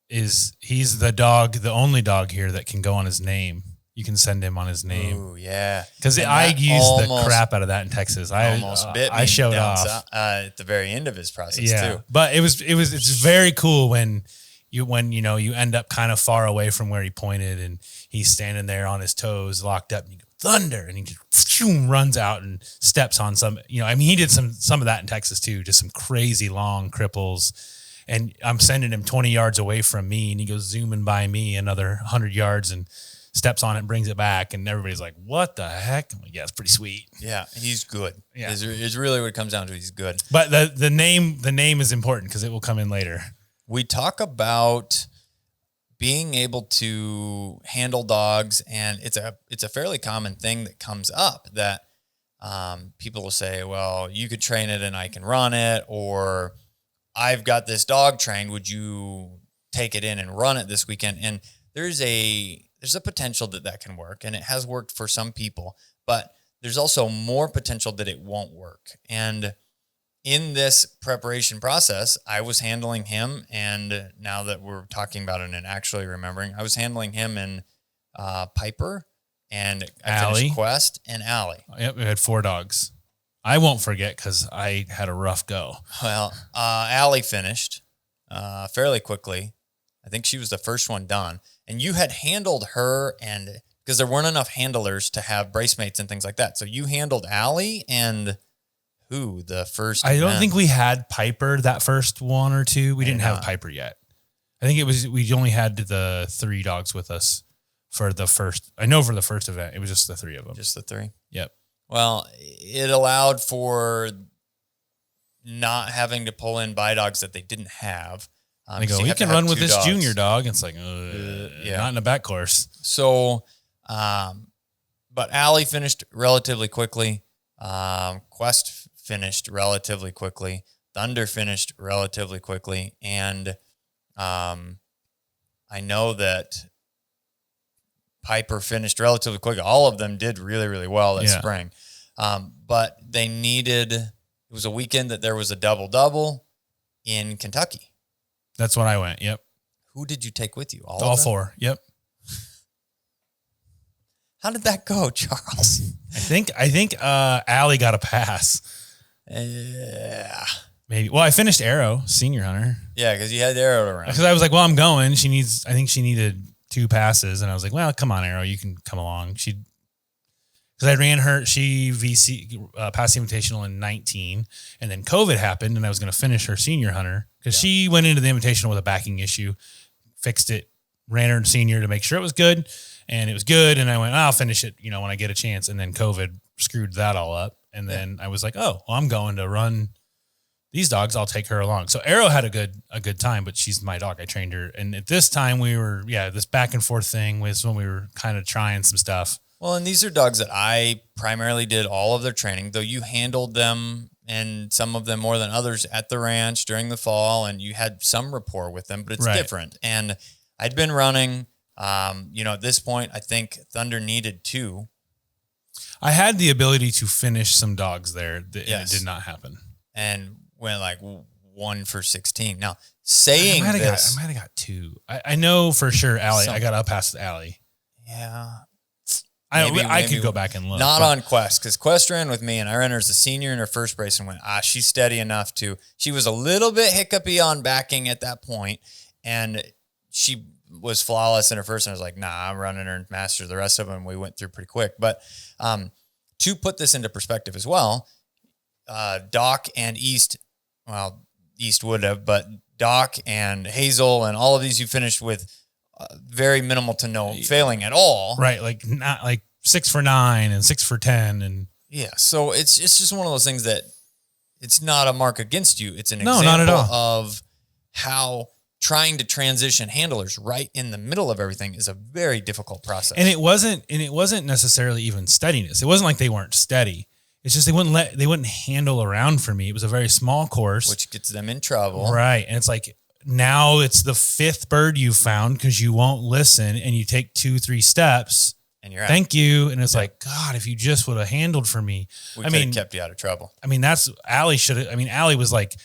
he's the only dog here that can go on his name. You can send him on his name. Oh yeah, because I used the crap out of that in Texas. I almost bit me. I showed off at the very end of his process too. But it's very cool when you end up kind of far away from where he pointed and he's standing there on his toes, locked up, and you go thunder, and he just runs out and steps on some. He did some of that in Texas too, just some crazy long cripples. And I'm sending him 20 yards away from me, and he goes zooming by me another 100 yards and steps on it and brings it back. And everybody's like, what the heck? I'm like, yeah, it's pretty sweet. Yeah, he's good. Yeah. It's really what it comes down to. He's good. But the name is important because it will come in later. We talk about being able to handle dogs, and it's a fairly common thing that comes up that people will say, well, you could train it and I can run it, or I've got this dog trained. Would you take it in and run it this weekend? And there's a potential that can work, and it has worked for some people, but there's also more potential that it won't work. And in this preparation process, I was handling him, and now that we're talking about it and actually remembering, I was handling him in Piper, and I finished Quest and Allie. Yep, we had 4 dogs. I won't forget because I had a rough go. Well, Allie finished fairly quickly. I think she was the first one done. And you had handled her, and because there weren't enough handlers to have brace mates and things like that. So you handled Allie and who the first? I don't think we had Piper that first 1 or 2. We didn't have Piper yet. I think we only had the 3 dogs with us for the first. I know for the first event, it was just the 3 of them. Just the 3. Yep. Well, it allowed for not having to pull in buy dogs that they didn't have. They go, we can run with this junior dog. It's like, not in a back course. So, but Allie finished relatively quickly. Quest finished relatively quickly. Thunder finished relatively quickly. And I know that Piper finished relatively quickly. All of them did really, really well that spring. But they needed, it was a weekend that there was a double-double in Kentucky. That's when I went. Yep. Who did you take with you? All 4. Yep. How did that go, Charles? I think Allie got a pass. Yeah. Maybe. Well, I finished Arrow, senior hunter. Yeah, because you had Arrow to run. Because I was like, well, I'm going. I think she needed 2 passes. And I was like, well, come on, Arrow. You can come along. Because I ran her, she passed the invitational in 19, and then COVID happened, and I was going to finish her senior hunter because she went into the invitational with a backing issue, fixed it, ran her in senior to make sure it was good, and it was good. And I went, I'll finish it, when I get a chance. And then COVID screwed that all up. And then I was like, oh, well, I'm going to run these dogs. I'll take her along. So Arrow had a good time, but she's my dog. I trained her. And at this time we were, this back and forth thing was when we were kind of trying some stuff. Well, and these are dogs that I primarily did all of their training, though you handled them and some of them more than others at the ranch during the fall, and you had some rapport with them, but it's different. And I'd been running, at this point, I think Thunder needed 2. I had the ability to finish some dogs there, and it did not happen. And went like 1 for 16. Now, saying I this, might have got 2. I know for sure, Allie. I got up past Allie. Yeah. I could go back and look. Not on Quest, because Quest ran with me, and I ran her as a senior in her first race and went, she's steady enough to. She was a little bit hiccupy on backing at that point, and she was flawless in her first, and I was like, nah, I'm running her and master the rest of them. We went through pretty quick. But to put this into perspective as well, Doc and East would have, but Doc and Hazel and all of these you finished with very minimal to no failing at all. Right. Like not like 6 for 9 and 6 for 10. And so it's just one of those things that it's not a mark against you. It's an No, example not at all. of how trying to transition handlers right in the middle of everything is a very difficult process. And it wasn't necessarily even steadiness. It wasn't like they weren't steady. It's just they wouldn't handle around for me. It was a very small course, which gets them in trouble. Right. And it's like, now it's the 5th bird you found because you won't listen, and you take 2-3 steps and you're out. Thank you. And it's like, God, if you just would have handled for me. We could have kept you out of trouble. I mean, Allie was like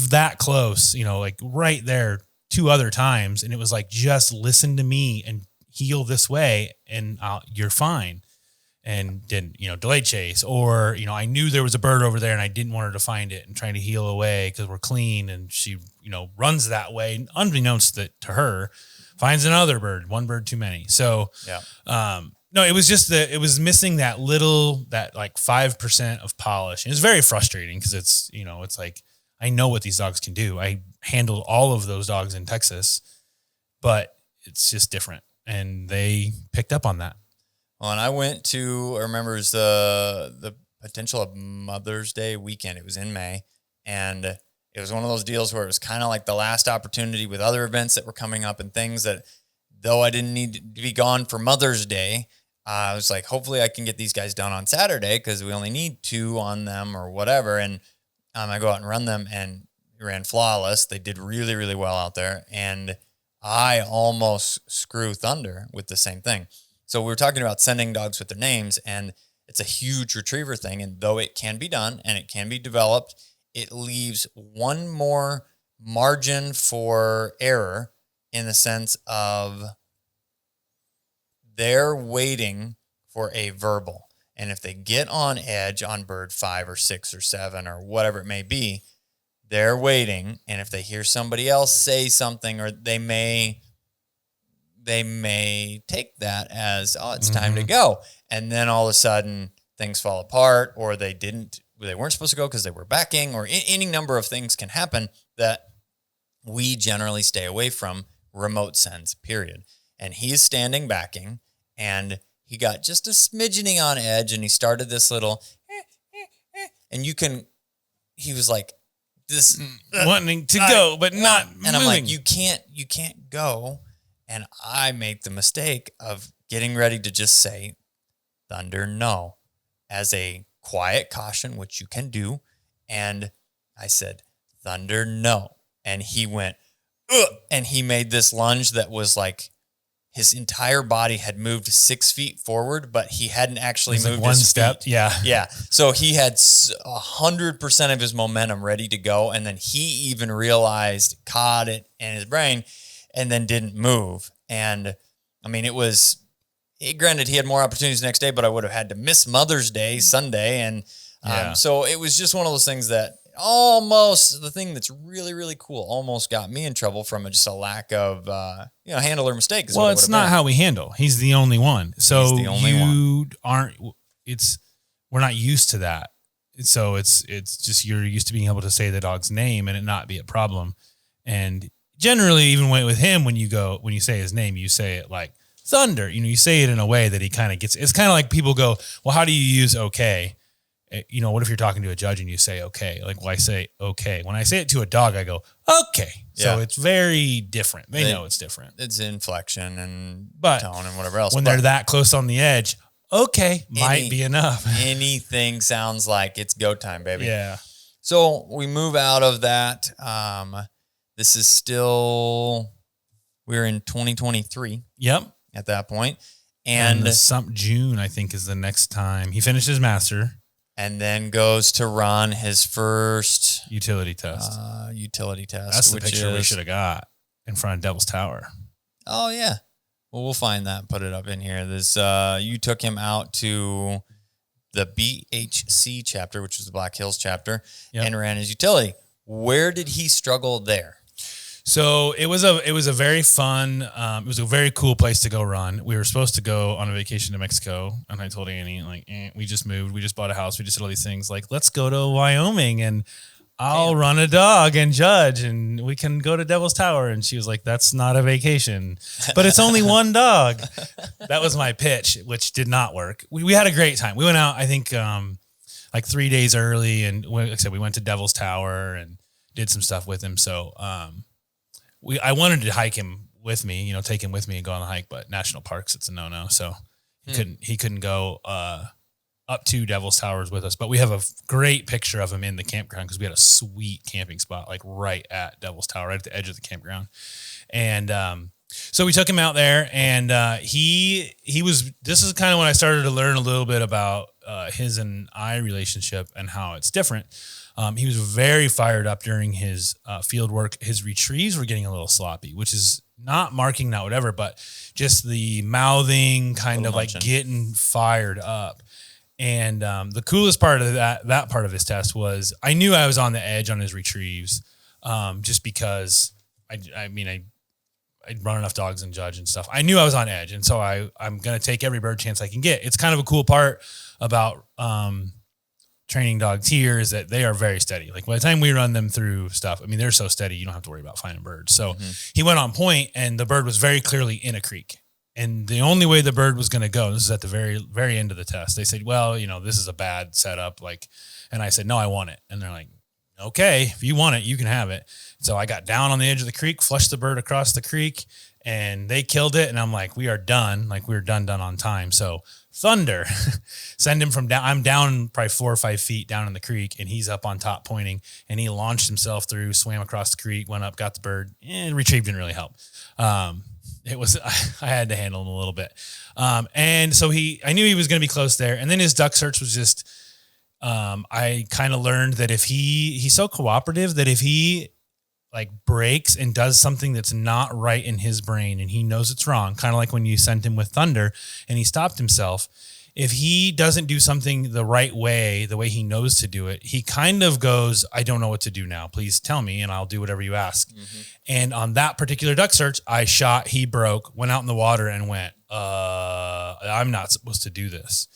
that close, like right there 2 other times. And it was like, just listen to me and heel this way and you're fine. And didn't, delayed chase, or, I knew there was a bird over there and I didn't want her to find it and trying to heel away because we're clean. And she, runs that way, unbeknownst to her, finds another bird, 1 bird too many. So, no, it was just it was missing that like 5% of polish. And it's very frustrating because it's, it's like, I know what these dogs can do. I handled all of those dogs in Texas, but it's just different. And they picked up on that. Well, and I went to, I remember it was the potential of Mother's Day weekend. It was in May, and it was one of those deals where it was kind of like the last opportunity with other events that were coming up and things that, though I didn't need to be gone for Mother's Day, I was like, hopefully I can get these guys done on Saturday because we only need 2 on them or whatever. And I go out and run them, and ran flawless. They did really, really well out there, and I almost screw Thunder with the same thing. So we were talking about sending dogs with their names, and it's a huge retriever thing. And though it can be done and it can be developed, it leaves one more margin for error in the sense of they're waiting for a verbal. And if they get on edge on bird 5 or 6 or 7 or whatever it may be, they're waiting. And if they hear somebody else say something, or they may take that as, oh, it's time to go. And then all of a sudden things fall apart, or they weren't supposed to go because they were backing, or any number of things can happen that we generally stay away from remote sends, period. And he's standing backing, and he got just a smidgening on edge, and he started this little, and he was like, this wanting to go, but not moving. And I'm like, you can't go. And I make the mistake of getting ready to just say, Thunder, no, as a quiet caution, which you can do. And I said, Thunder, no. And he went, ugh, and he made this lunge that was like his entire body had moved 6 feet forward, but he hadn't actually moved like one step. Feet. Yeah. Yeah. So he had 100% of his momentum ready to go. And then he even realized, caught it in his brain, and then didn't move. And I mean, granted, he had more opportunities the next day, but I would have had to miss Mother's Day Sunday. And so it was just one of those things that almost, the thing that's really, really cool, almost got me in trouble from just a lack of, handler mistake. Well, it's not how we handle. He's the only one. So we're not used to that. So it's just, you're used to being able to say the dog's name and it not be a problem. And generally, even with him, when you say his name, you say it like Thunder. You say it in a way that he kind of gets. It's kind of like people go, well, how do you use okay? What if you're talking to a judge and you say okay? Like, well, I say okay. When I say it to a dog, I go okay. So it's very different. They know it's different. It's inflection and but tone and whatever else. When they're that close on the edge, okay might be enough. Anything sounds like it's go time, baby. Yeah. So we move out of that. This is still, we're in 2023. Yep. At that point. And June, I think, is the next time he finishes master. And then goes to run his first utility test. That's the picture we should have got in front of Devil's Tower. Oh, yeah. Well, we'll find that and put it up in here. You took him out to the BHC chapter, which is the Black Hills chapter, and ran his utility. Where did he struggle there? So it was a very fun, it was a very cool place to go run. We were supposed to go on a vacation to Mexico, and I told Annie, we just moved, we just bought a house, we just did all these things. Like, let's go to Wyoming and I'll run a dog and judge, and we can go to Devil's Tower. And she was like, that's not a vacation, but it's only one dog. That was my pitch, which did not work. We had a great time. We went out, I think, like 3 days early. And like I said, we went to Devil's Tower and did some stuff with him. So I wanted to hike him with me, take him with me and go on the hike, but national parks, it's a no-no. So he couldn't go up to Devil's Towers with us, but we have a great picture of him in the campground because we had a sweet camping spot, like right at Devil's Tower, right at the edge of the campground. And so we took him out there, and this is kind of when I started to learn a little bit about his and I relationship and how it's different. He was very fired up during his field work. His retrieves were getting a little sloppy, which is not marking, not whatever, but just the mouthing kind of like getting fired up. And the coolest part of that part of his test was I knew I was on the edge on his retrieves, just because I'd run enough dogs and judge and stuff. I knew I was on edge, and so I'm going to take every bird chance I can get. It's kind of a cool part about training dogs here is that they are very steady. Like by the time we run them through stuff, they're so steady you don't have to worry about finding birds. So he went on point, and the bird was very clearly in a creek. And the only way the bird was going to go, this is at the very, very end of the test. They said, well, this is a bad setup. And I said, no, I want it. And they're like, okay, if you want it, you can have it. So I got down on the edge of the creek, flushed the bird across the creek, and they killed it. And I'm like, we are done. Like we were done on time. So Thunder, send him from down. I'm down probably 4 or 5 feet down in the creek, and he's up on top pointing, and he launched himself through, swam across the creek, went up, got the bird, and retrieve didn't really help. I had to handle him a little bit. And so I knew he was going to be close there. And then his duck search was just, I kind of learned that if he's so cooperative that if he like breaks and does something that's not right in his brain and he knows it's wrong, kind of like when you sent him with Thunder and he stopped himself, if he doesn't do something the right way, the way he knows to do it, he kind of goes, I don't know what to do now. Please tell me and I'll do whatever you ask. Mm-hmm. And on that particular duck search, I shot, he broke, went out in the water and went, I'm not supposed to do this.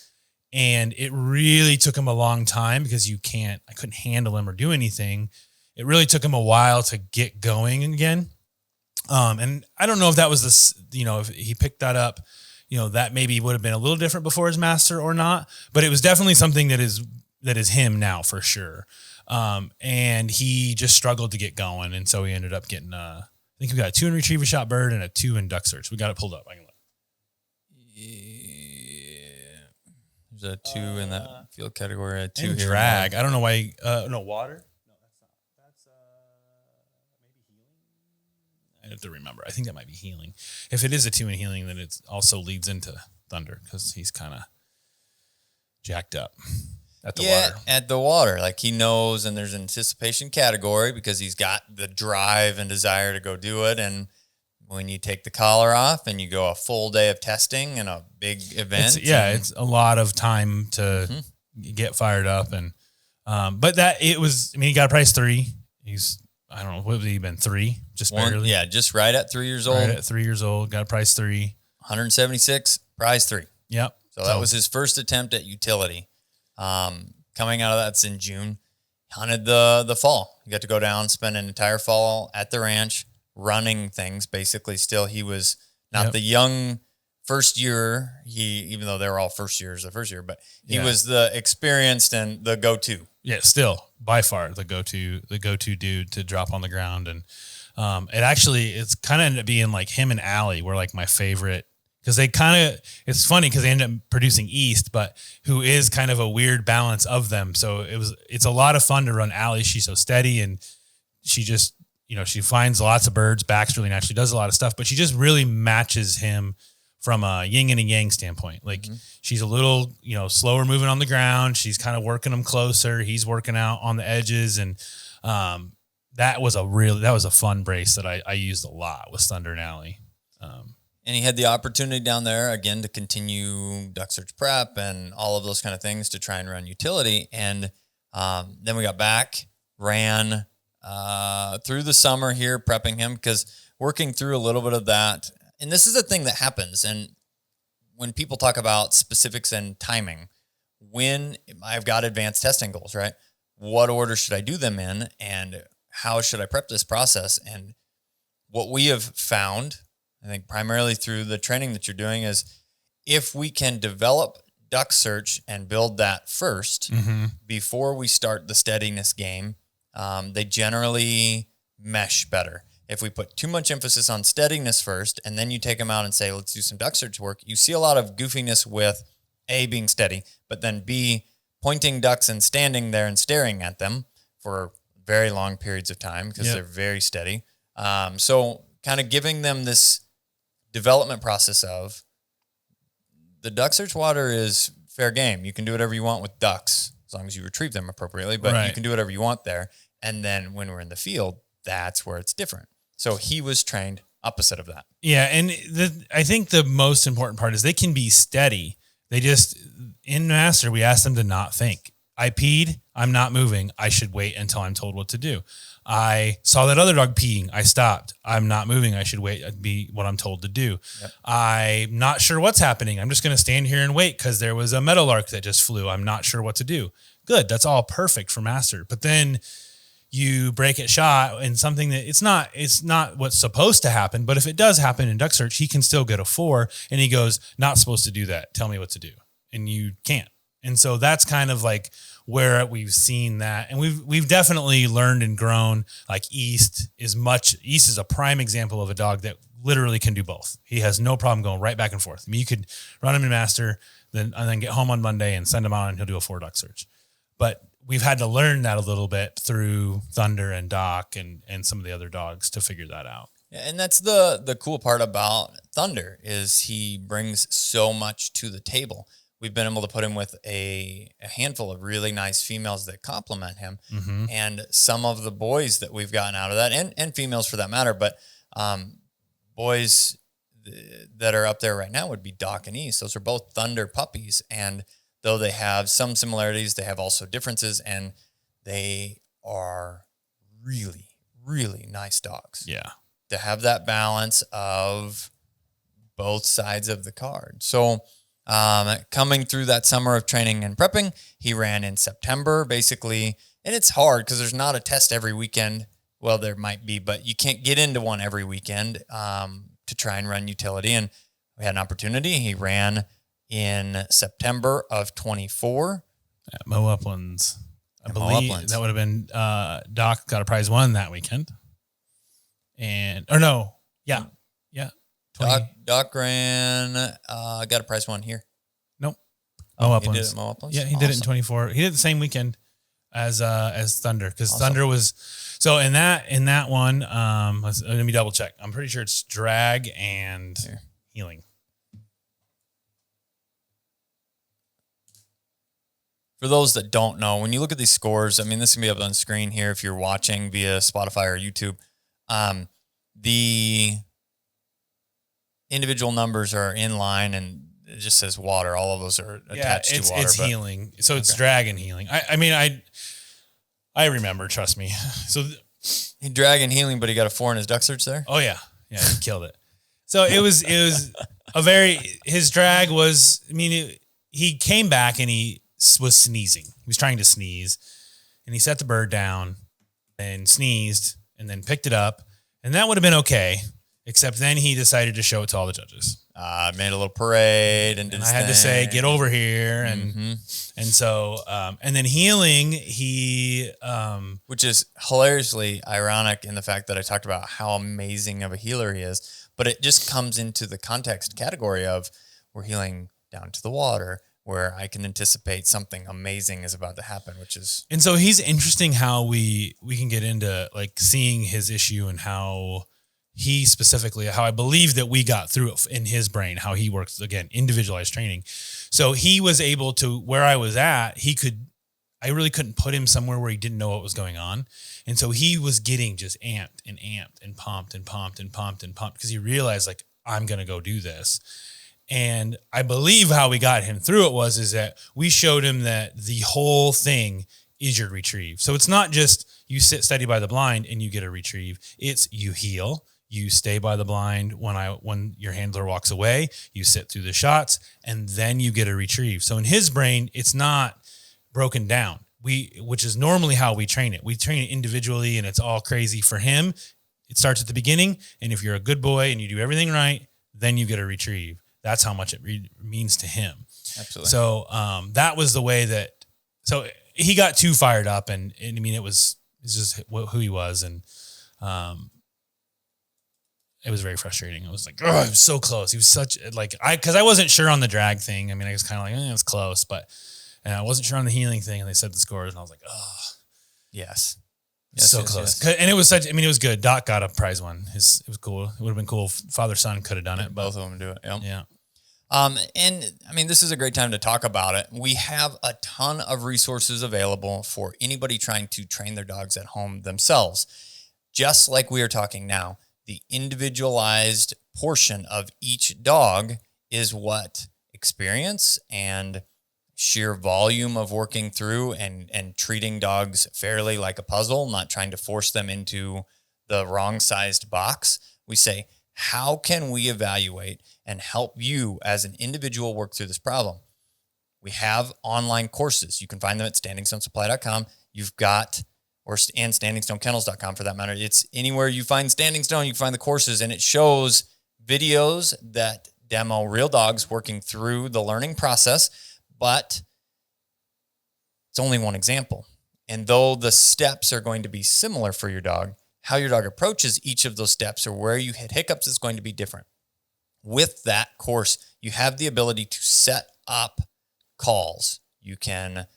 And it really took him a long time because I couldn't handle him or do anything. It really took him a while to get going again. And I don't know if that was if he picked that up, that maybe would have been a little different before his master or not, but it was definitely something that is him now for sure. And he just struggled to get going. And so he ended up getting, I think we got a 2 in retriever shot bird and a 2 in duck search. We got it pulled up. I can look. Yeah. There's a 2 in that field category, a 2 here. Drag. I don't know why, no water. No, that's not, that's maybe healing. I have to remember. I think that might be healing. If it is a 2 in healing, then it also leads into Thunder because he's kind of jacked up at the water. At the water. Like he knows, and there's an anticipation category because he's got the drive and desire to go do it. And when you take the collar off and you go a full day of testing and a big event. It's a lot of time to get fired up. And, but he got a prize 3. I don't know, what would he been 3? Just barely. Yeah, just right at 3 years old. Right at 3 years old, got a prize 3. 176, prize 3. Yep. So that was his first attempt at utility. Coming out of that's in June. Hunted the fall. He got to go down, spend an entire fall at the ranch, running things. Basically, still he was not the young first year. Even though they were all first years, the first year, but he was the experienced and the go-to. Yeah, still by far the go-to dude to drop on the ground. And it's kind of ended up being like him and Allie were like my favorite because it's funny because they ended up producing East, but who is kind of a weird balance of them. So it's a lot of fun to run Allie. She's so steady and she just, she finds lots of birds, backs really naturally, does a lot of stuff, but she just really matches him from a yin and a yang standpoint. Like she's a little, slower moving on the ground. She's kind of working them closer. He's working out on the edges. And that was a fun brace that I used a lot with Thunder and Alley. And he had the opportunity down there again to continue duck search prep and all of those kind of things to try and run utility. And then we got back, ran through the summer here, prepping him because working through a little bit of that. And this is a thing that happens. And when people talk about specifics and timing, when I've got advanced testing goals, right? What order should I do them in? And how should I prep this process? And what we have found, I think primarily through the training that you're doing, is if we can develop duck search and build that first before we start the steadiness game, they generally mesh better. If we put too much emphasis on steadiness first, and then you take them out and say, let's do some duck search work, you see a lot of goofiness with A, being steady, but then B, pointing ducks and standing there and staring at them for very long periods of time because they're very steady. So kind of giving them this development process of the duck search water is fair game. You can do whatever you want with ducks as long as you retrieve them appropriately, but you can do whatever you want there. And then when we're in the field, that's where it's different. So he was trained opposite of that. Yeah. And I think the most important part is they can be steady. They just, in master, we ask them to not think. I peed, I'm not moving. I should wait until I'm told what to do. I saw that other dog peeing. I stopped. I'm not moving. I should wait and be what I'm told to do. Yep. I'm not sure what's happening. I'm just going to stand here and wait because there was a meadowlark that just flew. I'm not sure what to do. Good. That's all perfect for master. But then you break it shot and something that it's not what's supposed to happen. But if it does happen in duck search, he can still get a 4. And he goes, not supposed to do that. Tell me what to do. And you can't. And so that's kind of like where we've seen that. And we've definitely learned and grown. Like East is a prime example of a dog that literally can do both. He has no problem going right back and forth. I mean, you could run him in master, and then get home on Monday and send him out and he'll do a 4 duck search. But we've had to learn that a little bit through Thunder and Doc and some of the other dogs to figure that out. And that's the cool part about Thunder is he brings so much to the table. We've been able to put him with a handful of really nice females that complement him. Mm-hmm. And some of the boys that we've gotten out of that, and females for that matter, but boys that are up there right now would be Doc and East. Those are both Thunder puppies. And though they have some similarities, they have also differences, and they are really, really nice dogs. Yeah. To have that balance of both sides of the card. So coming through that summer of training and prepping, he ran in September, basically. And it's hard because there's not a test every weekend. Well, there might be, but you can't get into one every weekend to try and run utility. And we had an opportunity. He ran in September of 24. At Mow Uplands. I believe that would have been Doc got a prize 1 that weekend. Yeah. Doc ran, got a prize 1 here. Nope. Mow Uplands. He did it at Mow Uplands? Yeah, he did it in 24. He did it the same weekend as Thunder, because Thunder was, so in that one, let me double check. I'm pretty sure it's drag and healing. For those that don't know, when you look at these scores, I mean, this can be up on screen here if you're watching via Spotify or YouTube. The individual numbers are in line, and it just says water. All of those are attached to water. It's healing. So it's drag and healing. I remember, trust me. So he drag and healing, but he got a 4 in his duck search there. Oh yeah. Yeah. He killed it. So it was his drag was, he came back and he was sneezing. He was trying to sneeze, and he set the bird down and sneezed and then picked it up, and that would have been okay. Except then he decided to show it to all the judges. Made a little parade and did I had to say, get over here. And so, and then healing, which is hilariously ironic in the fact that I talked about how amazing of a healer he is, but it just comes into the context category of we're healing down to the water, where I can anticipate something amazing is about to happen, and so he's interesting how we can get into like seeing his issue and how he specifically, how I believe that we got through it in his brain, how he works, again, individualized training. So he was able to, where I was at, I really couldn't put him somewhere where he didn't know what was going on. And so he was getting just amped and pumped because he realized like, I'm going to go do this. And I believe how we got him through it is that we showed him that the whole thing is your retrieve. So it's not just you sit steady by the blind and you get a retrieve. It's you heal, you stay by the blind when your handler walks away, you sit through the shots, and then you get a retrieve. So in his brain, it's not broken down. Which is normally how we train it. We train it individually and it's all crazy. For him, it starts at the beginning. And if you're a good boy and you do everything right, then you get a retrieve. That's how much it means to him. Absolutely. So that was the way that, so he got too fired up and I mean, it's just who he was. And it was very frustrating. It was like, oh, he was so close. He was such cause I wasn't sure on the drag thing. I mean, I was kind of like, it's close, and I wasn't sure on the healing thing. And they said the scores and I was like, oh, yes. So close. Yes. And it was it was good. Doc got a prize one. It was cool. It would have been cool if father, son could have done it. Both of them do it. Yep. Yeah. And I mean, this is a great time to talk about it. We have a ton of resources available for anybody trying to train their dogs at home themselves. Just like we are talking now, the individualized portion of each dog is what experience and sheer volume of working through and treating dogs fairly like a puzzle, not trying to force them into the wrong sized box. We say, how can we evaluate and help you as an individual work through this problem? We have online courses. You can find them at standingstonesupply.com. You've got, and standingstonekennels.com for that matter. It's anywhere you find Standing Stone, you can find the courses, and it shows videos that demo real dogs working through the learning process, but it's only one example. And though the steps are going to be similar for your dog, how your dog approaches each of those steps or where you hit hiccups is going to be different. With that course, you have the ability to set up calls. You can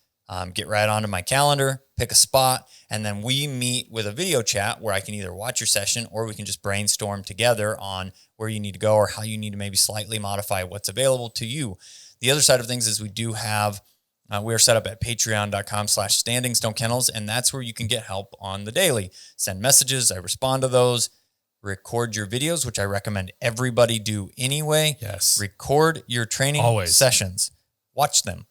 get right onto my calendar, pick a spot, and then we meet with a video chat where I can either watch your session or we can just brainstorm together on where you need to go or how you need to maybe slightly modify what's available to you. The other side of things is we do have, we are set up at patreon.com/Standing Stone Kennels, and that's where you can get help on the daily. Send messages, I respond to those. Record your videos, which I recommend everybody do anyway. Yes. Record your training sessions. Watch them.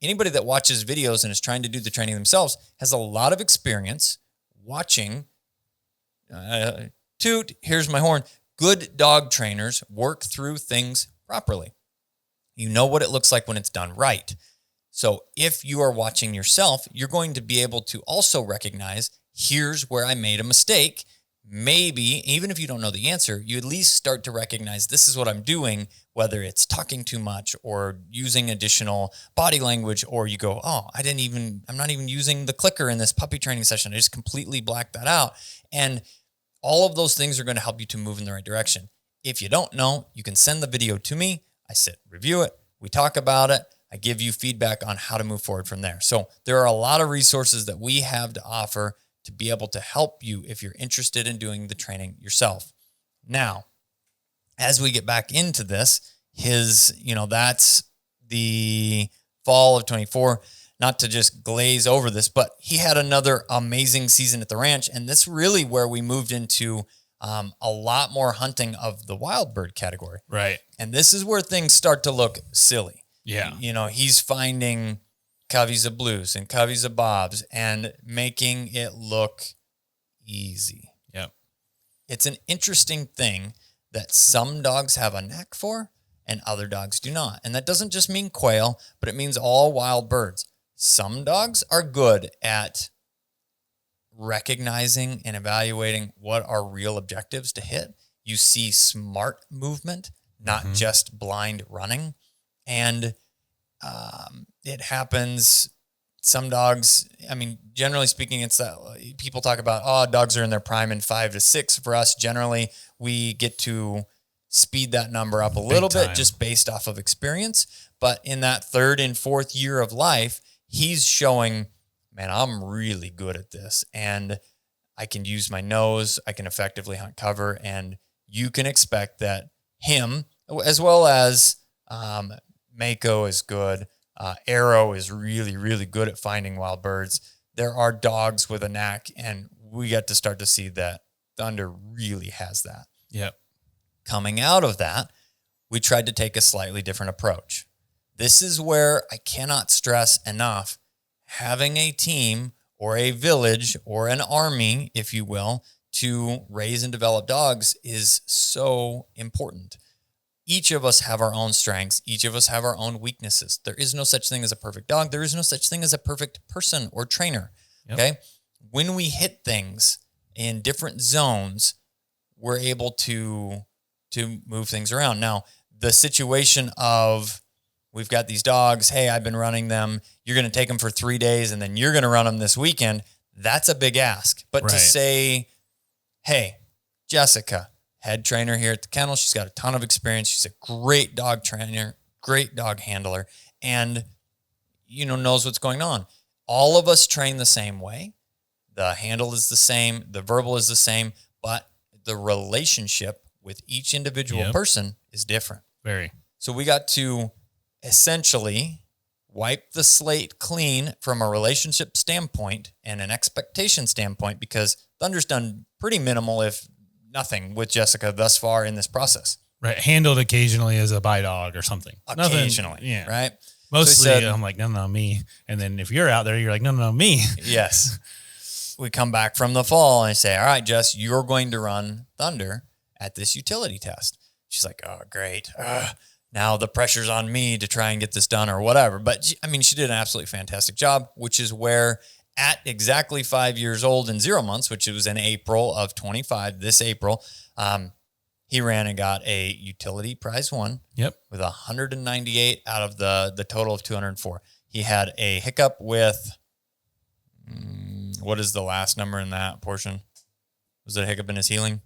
Anybody that watches videos and is trying to do the training themselves has a lot of experience watching, here's my horn, good dog trainers work through things properly. You know what it looks like when it's done right. So if you are watching yourself, you're going to be able to also recognize, here's where I made a mistake. Maybe, even if you don't know the answer, you at least start to recognize this is what I'm doing, whether it's talking too much or using additional body language, or you go, oh, I'm not even using the clicker in this puppy training session. I just completely blacked that out. And all of those things are going to help you to move in the right direction. If you don't know, you can send the video to me. I sit, review it. We talk about it. I give you feedback on how to move forward from there. So there are a lot of resources that we have to offer to be able to help you if you're interested in doing the training yourself. Now, as we get back into this, that's the fall of 24, not to just glaze over this, but he had another amazing season at the ranch. And this really where we moved into a lot more hunting of the wild bird category. Right. And this is where things start to look silly. Yeah. He's finding coveys of blues and coveys of bobs and making it look easy. Yep. It's an interesting thing that some dogs have a knack for and other dogs do not. And that doesn't just mean quail, but it means all wild birds. Some dogs are good at recognizing and evaluating what are real objectives to hit. You see smart movement, not just blind running. And it happens. Some dogs, generally speaking, it's that people talk about, dogs are in their prime in 5 to 6. For us, generally, we get to speed that number up a little bit just based off of experience. But in that 3rd and 4th year of life, he's showing, man, I'm really good at this. And I can use my nose. I can effectively hunt cover. And you can expect that him, as well as Mako is good. Arrow is really, really good at finding wild birds. There are dogs with a knack, and we get to start to see that Thunder really has that. Yep. Coming out of that, we tried to take a slightly different approach. This is where I cannot stress enough, having a team or a village or an army, if you will, to raise and develop dogs is so important. Each of us have our own strengths. Each of us have our own weaknesses. There is no such thing as a perfect dog. There is no such thing as a perfect person or trainer. Yep. Okay. When we hit things in different zones, we're able to move things around. Now, the situation of we've got these dogs. Hey, I've been running them. You're going to take them for 3 days and then you're going to run them this weekend. That's a big ask. But to say, hey, Jessica, head trainer here at the kennel. She's got a ton of experience. She's a great dog trainer, great dog handler, and, knows what's going on. All of us train the same way. The handle is the same. The verbal is the same, but the relationship with each individual person is different. Very. So we got to essentially wipe the slate clean from a relationship standpoint and an expectation standpoint, because Thunder's done pretty minimal, if nothing, with Jessica thus far in this process. Right. Handled occasionally as a bye dog or something. Occasionally. Nothing, right? Mostly I'm like, no, me. And then if you're out there, you're like, no, me. Yes. We come back from the fall and I say, all right, Jess, you're going to run Thunder at this utility test. She's like, oh, great. Now the pressure's on me to try and get this done or whatever. But she did an absolutely fantastic job, which is where at exactly 5 years old and 0 months, which was in April of 25, this April, he ran and got a utility prize one. Yep. With 198 out of the total of 204. He had a hiccup with, what is the last number in that portion? Was it a hiccup in his healing?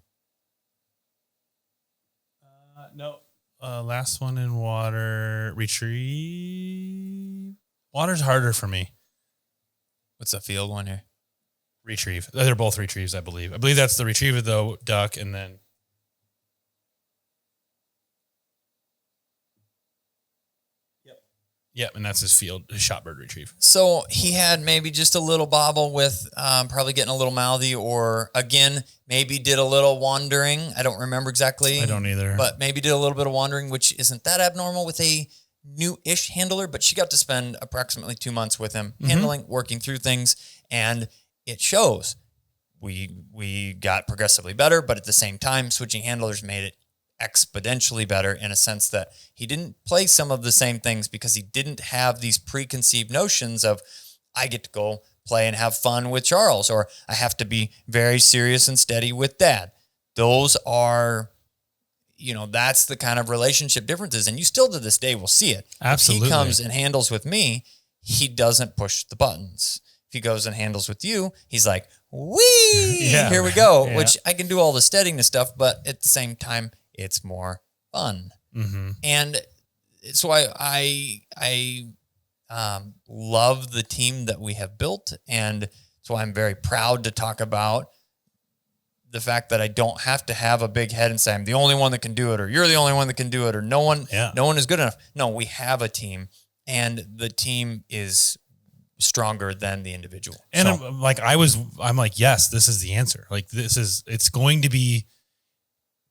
No. Last one in water. Retrieve. Water's harder for me. What's the field one here? Retrieve. They're both retrieves, I believe. I believe that's the retrieve of the duck, and then Yep, and that's his shot bird retrieve. So he had maybe just a little bobble with probably getting a little mouthy, or again, maybe did a little wandering. I don't remember exactly. I don't either. But maybe did a little bit of wandering, which isn't that abnormal with a new-ish handler, but she got to spend approximately 2 months with him, handling, working through things, and it shows. We got progressively better, but at the same time, switching handlers made it exponentially better, in a sense that he didn't play some of the same things because he didn't have these preconceived notions of, I get to go play and have fun with Charles, or I have to be very serious and steady with Dad. Those are, that's the kind of relationship differences. And you still to this day will see it. Absolutely. If he comes and handles with me, he doesn't push the buttons. If he goes and handles with you, he's like, wee, here we go, which I can do all the steadiness stuff, but at the same time, it's more fun. And so I love the team that we have built. And so I'm very proud to talk about the fact that I don't have to have a big head and say, I'm the only one that can do it, or you're the only one that can do it, or no one is good enough. No, we have a team, and the team is stronger than the individual. And I'm like, yes, this is the answer. Like, it's going to be,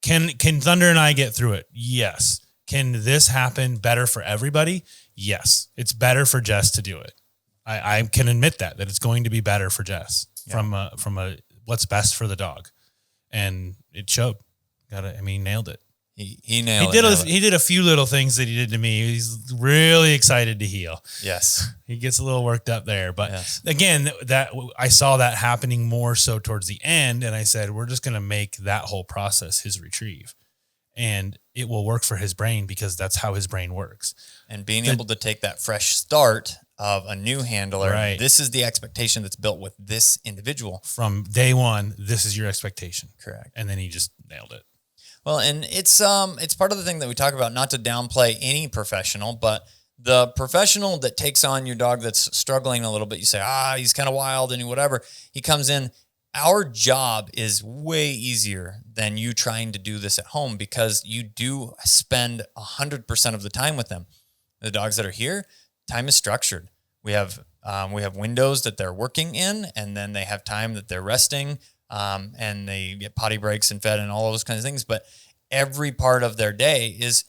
Can Thunder and I get through it? Yes. Can this happen better for everybody? Yes. It's better for Jess to do it. I can admit that it's going to be better for Jess from a what's best for the dog. And it showed. Nailed it. He nailed it. He did a few little things that he did to me. He's really excited to heal. Yes. He gets a little worked up there. But again, that I saw that happening more so towards the end. And I said, we're just going to make that whole process his retrieve. And it will work for his brain, because that's how his brain works. And being able to take that fresh start of a new handler. Right. This is the expectation that's built with this individual. From day one, this is your expectation. Correct. And then he just nailed it. Well, and it's part of the thing that we talk about, not to downplay any professional, but the professional that takes on your dog that's struggling a little bit, you say, he's kind of wild and whatever. He comes in. Our job is way easier than you trying to do this at home, because you do spend 100% of the time with them. The dogs that are here, time is structured. We have windows that they're working in, and then they have time that they're resting. And they get potty breaks and fed and all those kinds of things. But every part of their day is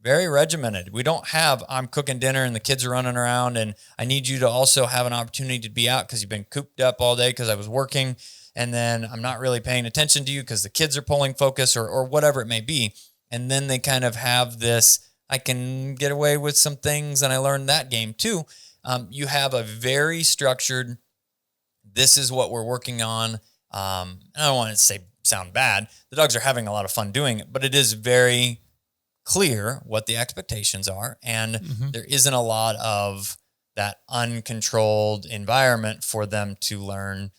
very regimented. We don't have, I'm cooking dinner and the kids are running around, and I need you to also have an opportunity to be out because you've been cooped up all day because I was working. And then I'm not really paying attention to you because the kids are pulling focus, or whatever it may be. And then they kind of have this, I can get away with some things. And I learned that game too. You have a very structured, this is what we're working on. I don't want to sound bad. The dogs are having a lot of fun doing it, but it is very clear what the expectations are. And there isn't a lot of that uncontrolled environment for them to learn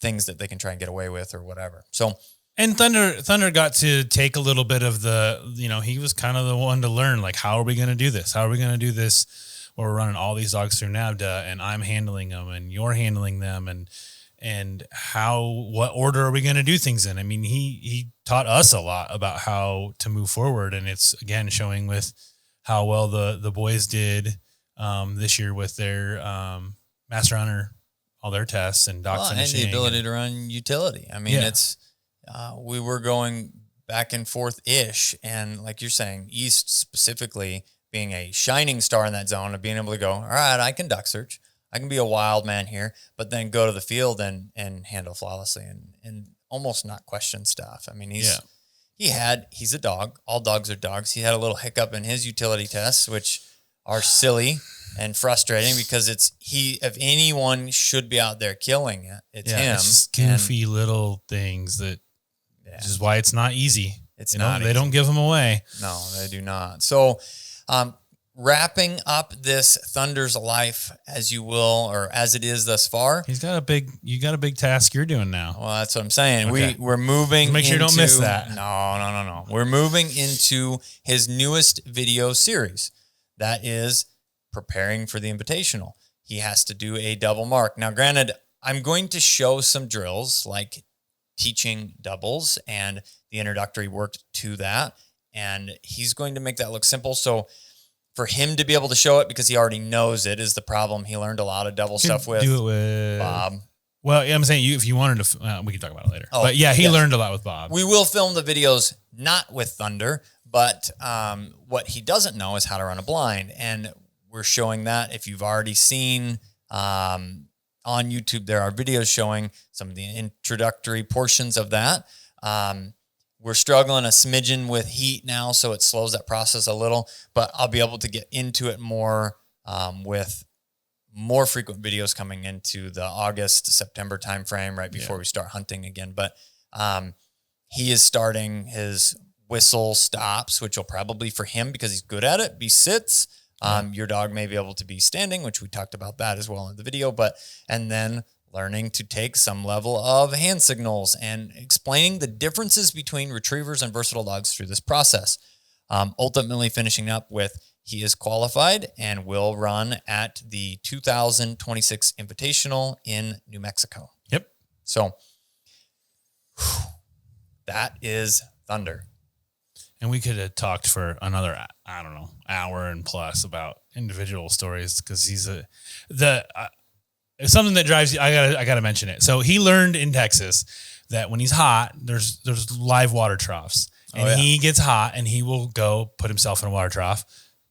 things that they can try and get away with or whatever. So, and Thunder got to take a little bit of he was kind of the one to learn, like, how are we going to do this? How are we going to do this? Where we're running all these dogs through NAVDA and I'm handling them and you're handling them and what order are we going to do things in? I mean, he taught us a lot about how to move forward. And it's, again, showing with how well the boys did this year with their Master Hunter, all their tests and dog finishing. And the ability to run utility. I mean, it's we were going back and forth-ish. And like you're saying, East specifically being a shining star in that zone of being able to go, all right, I can duck search. I can be a wild man here, but then go to the field and handle flawlessly and almost not question stuff. I mean, he's a dog. All dogs are dogs. He had a little hiccup in his utility tests, which are silly and frustrating because if anyone should be out there killing it, it's him. It's goofy little things that this is why it's not easy. They don't give them away. No, they do not. So, wrapping up this Thunder's life, as you will, or as it is thus far. You got a big task you're doing now. Well, that's what I'm saying. Okay. We're moving. Make sure you don't miss that. No. We're moving into his newest video series. That is preparing for the Invitational. He has to do a double mark. Now, granted, I'm going to show some drills like teaching doubles and the introductory work to that. And he's going to make that look simple. So for him to be able to show it because he already knows it is the problem. He learned a lot of double stuff with Bob. Well, I'm saying if you wanted to, we can talk about it later. But he learned a lot with Bob. We will film the videos not with Thunder, but what he doesn't know is how to run a blind. And we're showing that. If you've already seen on YouTube, there are videos showing some of the introductory portions of that. We're struggling a smidgen with heat now, so it slows that process a little, but I'll be able to get into it more with more frequent videos coming into the August, September timeframe, right before we start hunting again. But he is starting his whistle stops, which will probably for him, because he's good at it, be sits. Your dog may be able to be standing, which we talked about that as well in the video, and then learning to take some level of hand signals and explaining the differences between retrievers and versatile dogs through this process. Ultimately finishing up with he is qualified and will run at the 2026 Invitational in New Mexico. Yep. So that is Thunder. And we could have talked for another, hour and plus about individual stories because he's it's something that drives you. I gotta mention it. So he learned in Texas that when he's hot, there's live water troughs, and he gets hot and he will go put himself in a water trough,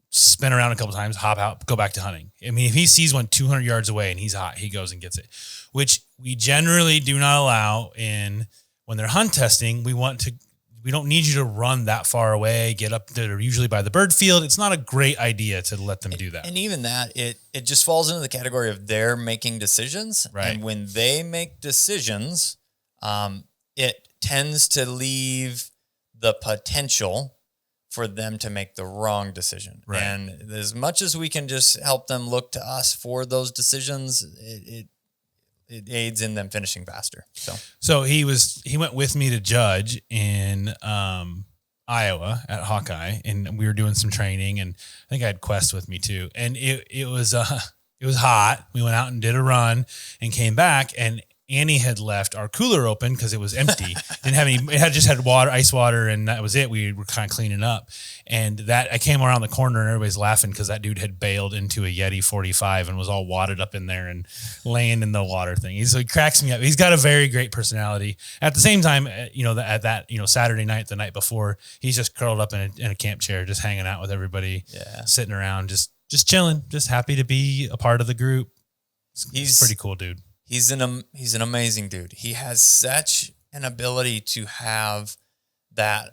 spin around a couple times, hop out, go back to hunting. I mean, if he sees one 200 yards away and he's hot, he goes and gets it, which we generally do not allow when they're hunt testing. We don't need you to run that far away, get up there usually by the bird field. It's not a great idea to let them do that. And even that, it just falls into the category of they're making decisions. Right. And when they make decisions, it tends to leave the potential for them to make the wrong decision. Right. And as much as we can just help them look to us for those decisions, it aids in them finishing faster. So he went with me to judge in Iowa at Hawkeye, and we were doing some training, and I think I had Quest with me too. And it was hot. We went out and did a run and came back, and Annie had left our cooler open because it was empty. Didn't have any. It had just had water, ice water, and that was it. We were kind of cleaning up, and I came around the corner and everybody's laughing because that dude had bailed into a Yeti 45 and was all wadded up in there and laying in the water thing. He cracks me up. He's got a very great personality. At the same time, at that Saturday night, the night before, he's just curled up in a camp chair, just hanging out with everybody, sitting around, just chilling, just happy to be a part of the group. He's a pretty cool dude. He's an amazing dude. He has such an ability to have that,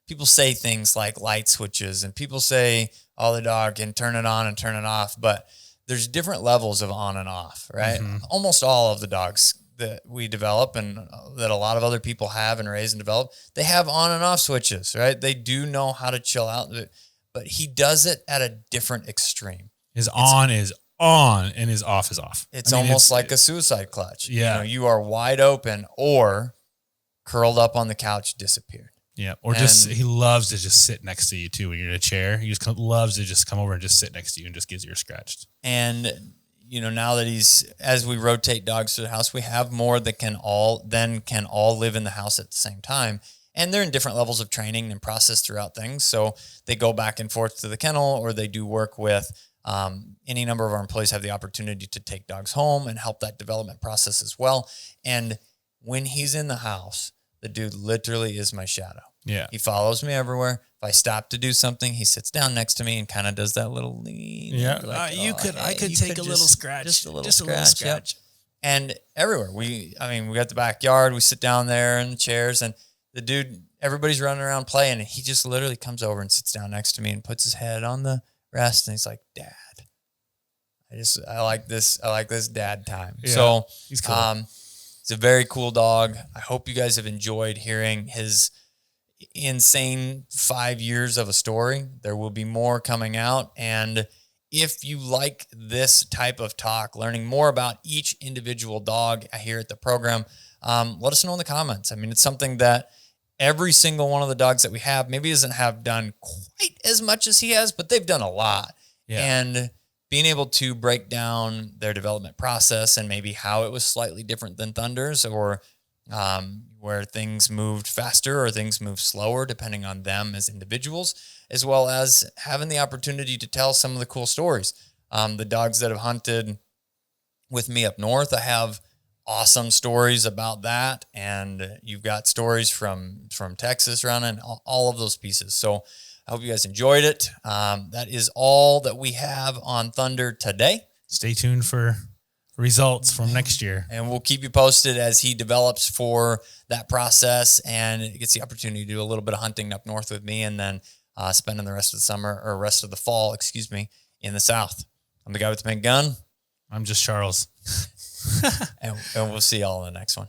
people say things like light switches and people say, the dog can turn it on and turn it off, but there's different levels of on and off, right? Mm-hmm. Almost all of the dogs, that we develop and that a lot of other people have and raise and develop, they have on and off switches, right? They do know how to chill out, but he does it at a different extreme. His on is on and his off is off. It's almost like a suicide clutch. Yeah. You are wide open or curled up on the couch, disappeared. Yeah. Or he loves to just sit next to you too. When you're in a chair, he just loves to just come over and just sit next to you and just gives you scratched. And, now that as we rotate dogs to the house, we have more that can all live in the house at the same time. And they're in different levels of training and process throughout things. So they go back and forth to the kennel, or they do work with any number of our employees have the opportunity to take dogs home and help that development process as well. And when he's in the house, the dude literally is my shadow. Yeah. He follows me everywhere. If I stop to do something, he sits down next to me and kind of does that little lean. Yeah. Like, I could take a little scratch. Just a little scratch. Yep. And everywhere. We got the backyard. We sit down there in the chairs, and the dude, everybody's running around playing, and he just literally comes over and sits down next to me and puts his head on the rest, and he's like, Dad. I like this dad time. Yeah, so he's cool. He's a very cool dog. I hope you guys have enjoyed hearing his insane 5 years of a story. There will be more coming out. And if you like this type of talk, learning more about each individual dog here at the program, let us know in the comments. It's something that every single one of the dogs that we have maybe doesn't have done quite as much as he has, but they've done a lot. Yeah. And being able to break down their development process and maybe how it was slightly different than Thunder's, or where things moved faster or things moved slower, depending on them as individuals, as well as having the opportunity to tell some of the cool stories. The dogs that have hunted with me up north, I have awesome stories about that. And you've got stories from Texas running, all of those pieces. So I hope you guys enjoyed it. That is all that we have on Thunder today. Stay tuned for results from next year. And we'll keep you posted as he develops for that process and gets the opportunity to do a little bit of hunting up north with me, and then spending the rest of the fall, in the South. I'm the guy with the big gun. I'm just Charles. and we'll see y'all in the next one.